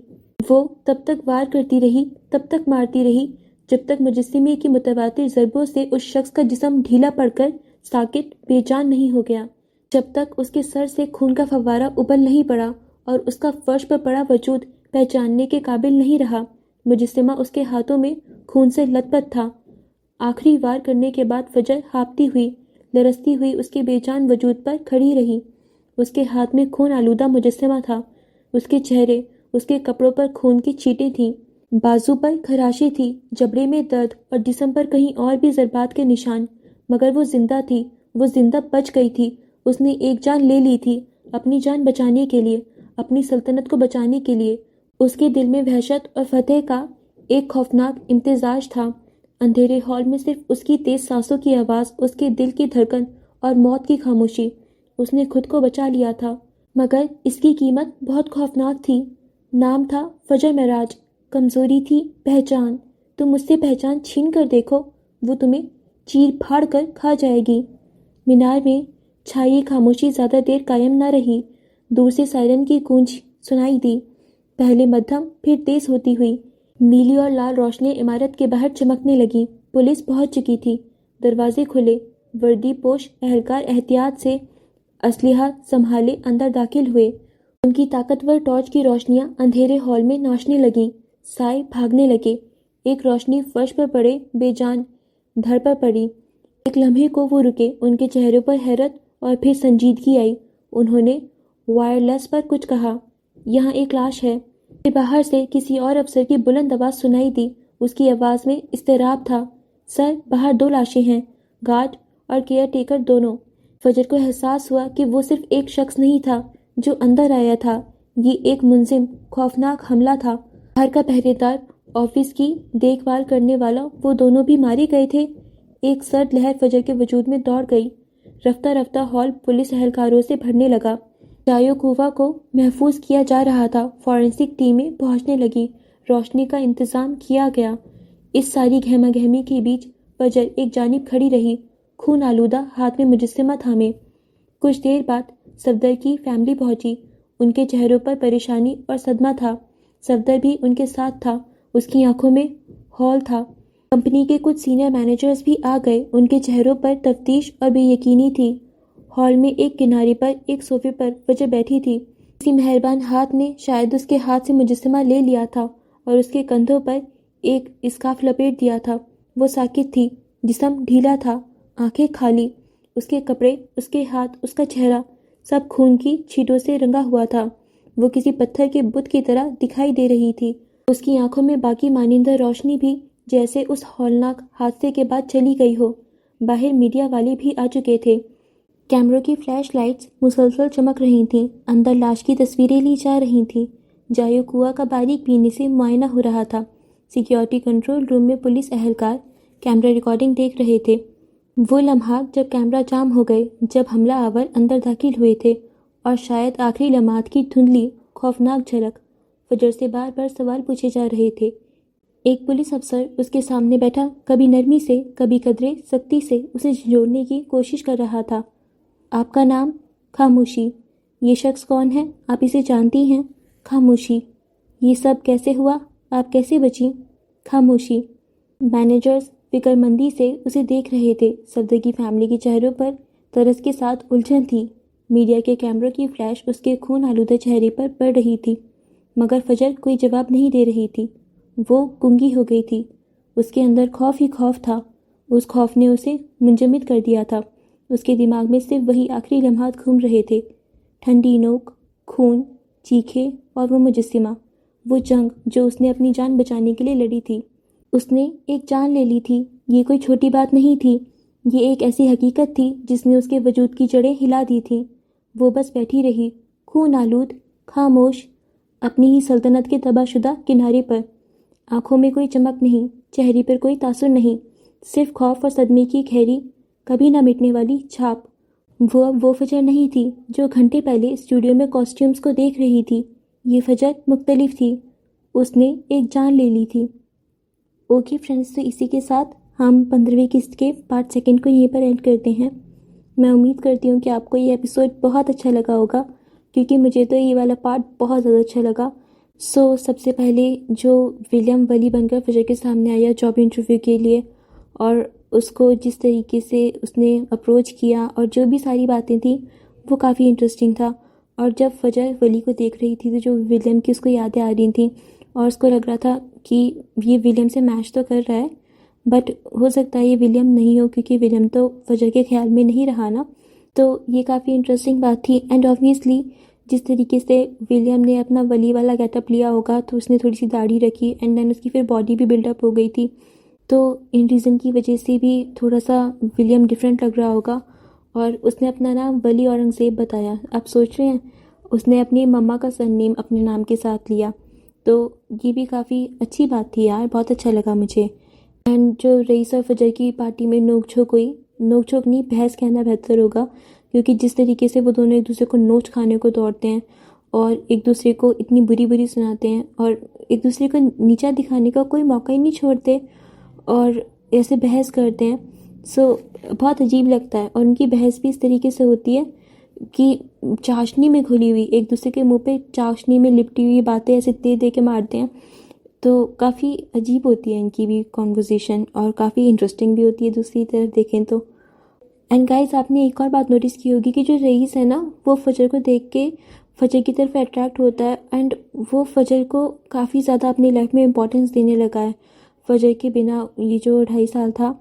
وہ تب تک وار کرتی رہی، تب تک مارتی رہی، جب تک مجسمے کی متواتر ضربوں سے اس شخص کا جسم ڈھیلا پڑ کر ساکت، بے جان نہیں ہو گیا، جب تک اس کے سر سے خون کا فوارہ ابل نہیں پڑا اور اس کا فرش پر پڑا وجود پہچاننے کے قابل نہیں رہا۔ مجسمہ اس کے ہاتھوں میں خون سے لت پت تھا۔ آخری وار کرنے کے بعد فجر ہاپتی ہوئی، لرزتی ہوئی اس کے بے جان وجود پر کھڑی رہی۔ اس کے ہاتھ میں خون آلودہ مجسمہ تھا، اس کے چہرے، اس کے کپڑوں پر خون کی چھینٹیں تھیں، بازو پر خراشی تھی، جبڑے میں درد اور جسم پر کہیں اور بھی ضربات کے نشان، مگر وہ زندہ تھی، وہ زندہ بچ گئی تھی۔ اس نے ایک جان لے لی تھی، اپنی جان بچانے کے لیے، اپنی سلطنت کو بچانے کے لیے۔ اس کے دل میں وحشت اور فتح کا ایک خوفناک امتزاج تھا۔ اندھیرے ہال میں صرف اس کی تیز سانسوں کی آواز، اس کے دل کی دھڑکن اور موت کی خاموشی۔ اس نے خود کو بچا لیا تھا، مگر اس کی قیمت بہت خوفناک تھی۔ نام تھا فجر معراج، کمزوری تھی پہچان۔ تم مجھ سے پہچان چھین کر دیکھو، وہ تمہیں چیر پھاڑ کر کھا جائے گی۔ مینار میں چھائی خاموشی زیادہ دیر قائم نہ رہی۔ دور سے سائرن کی گونج سنائی دی، پہلے مدھم پھر تیز ہوتی ہوئی۔ نیلی اور لال روشنی عمارت کے باہر چمکنے لگیں۔ پولیس پہنچ چکی تھی۔ دروازے کھلے، وردی پوش اہلکار احتیاط سے اسلحہ سنبھالے اندر داخل ہوئے۔ ان کی طاقتور ٹارچ کی روشنیاں اندھیرے ہال میں ناچنے لگیں۔ سائے بھاگنے لگے۔ ایک روشنی فرش پر پڑے بے جان دھڑ پر پڑی۔ ایک لمحے کو وہ رکے، ان کے چہروں پر حیرت اور پھر سنجیدگی آئی۔ انہوں نے وائرلیس پر کچھ کہا۔ یہاں ایک لاش ہے۔ پھر باہر سے کسی اور افسر کی بلند آواز سنائی دی۔ اس کی آواز میں اضطراب تھا۔ سر، باہر 2 لاشیں ہیں، گارڈ اور کیئر ٹیکر دونوں۔ فجر کو احساس ہوا کہ وہ صرف ایک شخص نہیں تھا جو اندر آیا تھا، یہ ایک منظم خوفناک حملہ تھا۔ باہر کا پہرے دار، آفس کی دیکھ بھال کرنے والا، وہ دونوں بھی مارے گئے تھے۔ ایک سرد لہر فجر کے وجود میں دوڑ گئی۔ رفتہ رفتہ ہال پولیس اہلکاروں سے بھرنے لگا۔ چایو کووا کو محفوظ کیا جا رہا تھا۔ فورینسک ٹیمیں پہنچنے لگی۔ روشنی کا انتظام کیا گیا۔ اس ساری گہما گہمی کے بیچ فجر ایک جانب کھڑی رہی، خون آلودہ ہاتھ میں مجسمہ تھامے۔ کچھ دیر بعد صفدر کی فیملی پہنچی۔ ان کے چہروں پر پریشانی اور صدمہ تھا۔ صفدر بھی ان کے ساتھ تھا، اس کی آنکھوں میں ہول تھا۔ کمپنی کے کچھ سینئر مینیجرز بھی آ گئے، ان کے چہروں پر تفتیش اور بے یقینی تھی۔ ہال میں ایک کنارے پر ایک صوفے پر فجر بیٹھی تھی۔ کسی مہربان ہاتھ نے شاید اس کے ہاتھ سے مجسمہ لے لیا تھا اور اس کے کندھوں پر ایک اسکارف لپیٹ دیا تھا۔ وہ ساکت تھی، جسم ڈھیلا تھا، آنکھیں خالی۔ اس کے کپڑے، اس کے ہاتھ، اس کا چہرہ سب خون کی چھینٹوں سے رنگا ہوا تھا۔ وہ کسی پتھر کے بت کی طرح دکھائی دے رہی تھی۔ اس کی آنکھوں میں باقی مانندہ روشنی بھی جیسے اس ہولناک حادثے کے بعد چلی گئی ہو۔ باہر میڈیا والے بھی آ چکے تھے۔ کیمروں کی فلیش لائٹس مسلسل چمک رہی تھیں۔ اندر لاش کی تصویریں لی جا رہی تھیں۔ جایو کوا کا باریک بینی سے معائنہ ہو رہا تھا۔ سیکیورٹی کنٹرول روم میں پولیس اہلکار کیمرہ ریکارڈنگ دیکھ رہے تھے۔ وہ لمحات جب کیمرہ جام ہو گئے، جب حملہ آور اندر داخل ہوئے تھے، اور شاید آخری لمحات کی دھندلی خوفناک جھلک۔ فجر سے بار بار سوال پوچھے جا رہے تھے۔ ایک پولیس افسر اس کے سامنے بیٹھا کبھی نرمی سے، کبھی قدرے سختی سے اسے جھنجھوڑنے کی کوشش کر رہا تھا۔ آپ کا نام؟ خاموشی۔ یہ شخص کون ہے؟ آپ اسے جانتی ہیں؟ خاموشی۔ یہ سب کیسے ہوا؟ آپ کیسے بچیں؟ خاموشی۔ مینیجرز فکر مندی سے اسے دیکھ رہے تھے۔ صفدر کی فیملی کے چہروں پر طرز کے ساتھ الجھن تھی۔ میڈیا کے کیمروں کی فلیش اس کے خون آلودہ چہرے پر پڑ رہی تھی، مگر فجر کوئی جواب نہیں دے رہی تھی۔ وہ گنگی ہو گئی تھی۔ اس کے اندر خوف ہی خوف تھا۔ اس خوف نے اسے منجمد کر دیا تھا۔ اس کے دماغ میں صرف وہی آخری لمحات گھوم رہے تھے، ٹھنڈی نوک، خون، چیخیں اور وہ مجسمہ، وہ جنگ جو اس نے اپنی جان بچانے کے لیے لڑی تھی۔ اس نے ایک جان لے لی تھی۔ یہ کوئی چھوٹی بات نہیں تھی، یہ ایک ایسی حقیقت تھی جس نے اس کے وجود کی جڑیں ہلا دی تھیں۔ وہ بس بیٹھی رہی، خون آلود، خاموش، اپنی ہی سلطنت کے تباہ شدہ کنارے پر۔ آنکھوں میں کوئی چمک نہیں، چہرے پر کوئی تاثر نہیں، صرف خوف اور صدمے کی گہری، کبھی نہ مٹنے والی چھاپ۔ وہ اب وہ فجر نہیں تھی جو گھنٹے پہلے اسٹوڈیو میں کاسٹیومز کو دیکھ رہی تھی۔ یہ فجر مختلف تھی۔ اس نے ایک جان لے لی تھی۔ اوکے فرینڈز، تو اسی کے ساتھ ہم 15ویں قسط کے پارٹ 2 کو یہیں پر اینڈ کرتے ہیں۔ میں امید کرتی ہوں کہ آپ کو یہ ایپیسوڈ بہت اچھا لگا ہوگا، کیونکہ مجھے تو یہ والا پارٹ بہت زیادہ اچھا لگا۔ سب سے پہلے جو ولیم ولی بن کر فجر کے سامنے آیا جاب انٹرویو کے لیے، اور اس کو جس طریقے سے اس نے اپروچ کیا اور جو بھی ساری باتیں تھیں وہ کافی انٹرسٹنگ تھا۔ اور جب فجر ولی کو دیکھ رہی تھی تو جو ولیم کی اس کو یادیں آ رہی تھیں، اور اس کو لگ رہا تھا کہ یہ ولیم سے میچ تو کر رہا ہے، بٹ ہو سکتا ہے یہ ولیم نہیں ہو، کیونکہ ولیم تو فجر کے خیال میں نہیں رہا نا۔ تو یہ کافی انٹرسٹنگ بات تھی۔ اینڈ آبویسلی جس طریقے سے ولیم نے اپنا ولی والا گیٹ اپ لیا ہوگا، تو اس نے تھوڑی سی داڑھی رکھی، اینڈ دین اس کی پھر باڈی بھی بلڈ اپ ہو گئی تھی، تو ان ریزن کی وجہ سے بھی تھوڑا سا ولیم ڈیفرنٹ لگ رہا ہوگا۔ اور اس نے اپنا نام ولی اورنگزیب بتایا۔ آپ سوچ رہے ہیں اس نے اپنی مما کا سر نیم اپنے نام کے ساتھ لیا، تو یہ بھی کافی اچھی بات تھی یار، بہت اچھا لگا مجھے۔ اینڈ جو رئیس اور فجر کی پارٹی میں نوک جھوک ہوئی، نوک جھوک نہیں، بحث کہنا بہتر ہوگا، کیونکہ جس طریقے سے وہ دونوں ایک دوسرے کو نوچ کھانے کو دوڑتے ہیں اور ایک دوسرے کو اتنی بری بری سناتے ہیں اور ایک دوسرے کو نیچا دکھانے کا کوئی موقع ہی نہیں چھوڑتے اور ایسے بحث کرتے ہیں. بہت عجیب لگتا ہے. اور ان کی بحث بھی اس طریقے سے ہوتی ہے کہ چاشنی میں کھلی ہوئی ایک دوسرے کے منہ پہ چاشنی میں لپٹی ہوئی باتیں ایسے دے کے مارتے ہیں. تو کافی عجیب ہوتی ہے ان کی بھی کانورزیشن اور کافی انٹرسٹنگ بھی ہوتی ہے دوسری طرف دیکھیں تو. اینڈ گائز آپ نے ایک اور بات نوٹس کی ہوگی کہ جو رئیس ہے نا وہ فجر کو دیکھ کے فجر کی طرف اٹریکٹ ہوتا ہے اینڈ وہ فجر کو کافی زیادہ اپنی لائف میں امپورٹنس دینے لگا ہے. فجر کے بنا یہ جو 2.5 سال تھا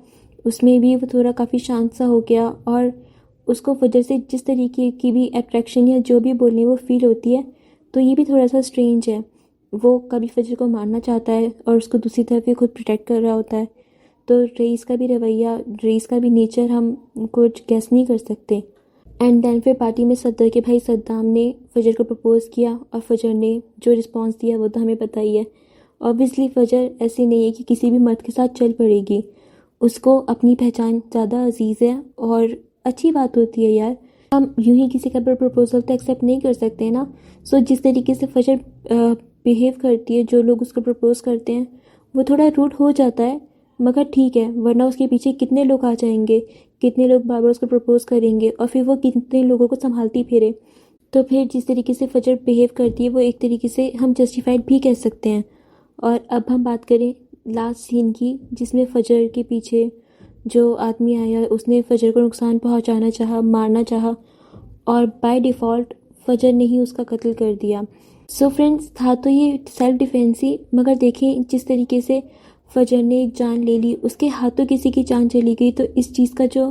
اس میں بھی وہ تھوڑا کافی شانت سا ہو گیا اور اس کو فجر سے جس طریقے کی بھی اٹریکشن یا جو بھی بولنے وہ فیل ہوتی ہے. تو یہ بھی تھوڑا سا اسٹرینج ہے. وہ کبھی فجر کو مارنا چاہتا ہے اور اس کو دوسری طرف بھی خود پروٹیکٹ کر رہا ہوتا ہے. تو رئیس کا بھی رویہ رئیس کا بھی نیچر ہم کچھ گیس نہیں کر سکتے. اینڈ دین پھر پارٹی میں صدر کے بھائی صدام نے فجر کو پرپوز کیا اور فجر نے جو رسپانس دیا وہ تو ہمیں پتہ ہی ہے. اوبویسلی فجر ایسی نہیں ہے کہ کسی بھی مرد کے ساتھ چل پڑے گی. اس کو اپنی پہچان زیادہ عزیز ہے اور اچھی بات ہوتی ہے یار. ہم یوں ہی کسی کا پرپوزل تو ایکسیپٹ نہیں کر سکتے نا. جس طریقے سے فجر بیہیو کرتی ہے جو لوگ اس کو پرپوز کرتے ہیں وہ تھوڑا روڈ ہو جاتا ہے مگر ٹھیک ہے. ورنہ اس کے پیچھے کتنے لوگ آ جائیں گے, کتنے لوگ بار بار اس کو پرپوز کریں گے اور پھر وہ کتنے لوگوں کو سنبھالتی پھرے. تو پھر جس طریقے سے فجر بیہیو کرتی ہے وہ ایک طریقے سے ہم جسٹیفائڈ بھی کہہ سکتے ہیں. اور اب ہم بات کریں لاسٹ سین کی جس میں فجر کے پیچھے جو آدمی آیا اس نے فجر کو نقصان پہنچانا چاہا, مارنا چاہا اور بائی ڈیفالٹ فجر نے ہی اس کا قتل کر دیا. فرینڈس تھا تو یہ سیلف ڈیفینس ہی مگر دیکھیں جس طریقے سے فجر نے ایک جان لے لی, اس کے ہاتھوں کسی کی جان چلی گئی, تو اس چیز کا جو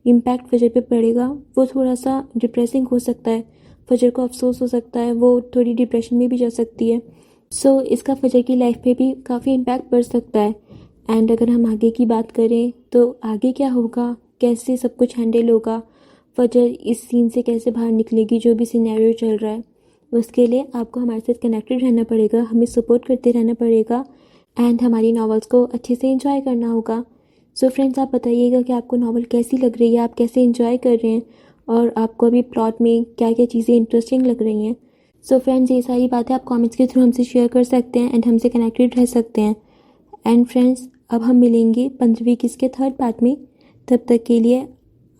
امپیکٹ فجر پہ پڑے گا وہ تھوڑا سا ڈپریسنگ ہو سکتا ہے. فجر کو افسوس ہو سکتا ہے, وہ تھوڑی ڈپریشن میں بھی جا سکتی ہے. اس کا فجر کی لائف پہ بھی کافی امپیکٹ پڑ سکتا ہے. اینڈ اگر ہم آگے کی بات کریں تو آگے کیا ہوگا, کیسے سب کچھ ہینڈل ہوگا, فجر اس سین سے کیسے باہر نکلے گی, جو بھی سینیریو چل رہا ہے اس کے لیے آپ کو ہمارے ساتھ کنیکٹڈ رہنا پڑے گا, ہمیں سپورٹ کرتے رہنا پڑے گا اینڈ ہماری ناولس کو اچھے سے انجوائے کرنا ہوگا. فرینڈس آپ بتائیے گا کہ آپ کو ناول کیسی لگ رہی ہے, آپ کیسے انجوائے کر رہے ہیں اور آپ کو ابھی پلاٹ میں کیا کیا چیزیں انٹرسٹنگ لگ رہی ہیں. فرینڈس یہ ساری باتیں آپ کامنٹس کے تھرو ہم سے شیئر کر سکتے ہیں اینڈ ہم سے کنیکٹڈ رہ سکتے ہیں. اینڈ فرینڈس اب ہم ملیں گے 15ویں قسط کے 3rd پارٹ میں. تب تک کے لیے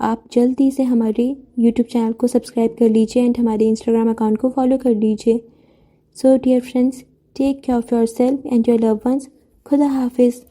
آپ جلدی سے ہمارے یوٹیوب چینل کو سبسکرائب کر لیجیے اینڈ ہمارے انسٹاگرام اکاؤنٹ کو فالو کر لیجیے. Dear friends, take care of yourself and your love ones. خدا حافظ.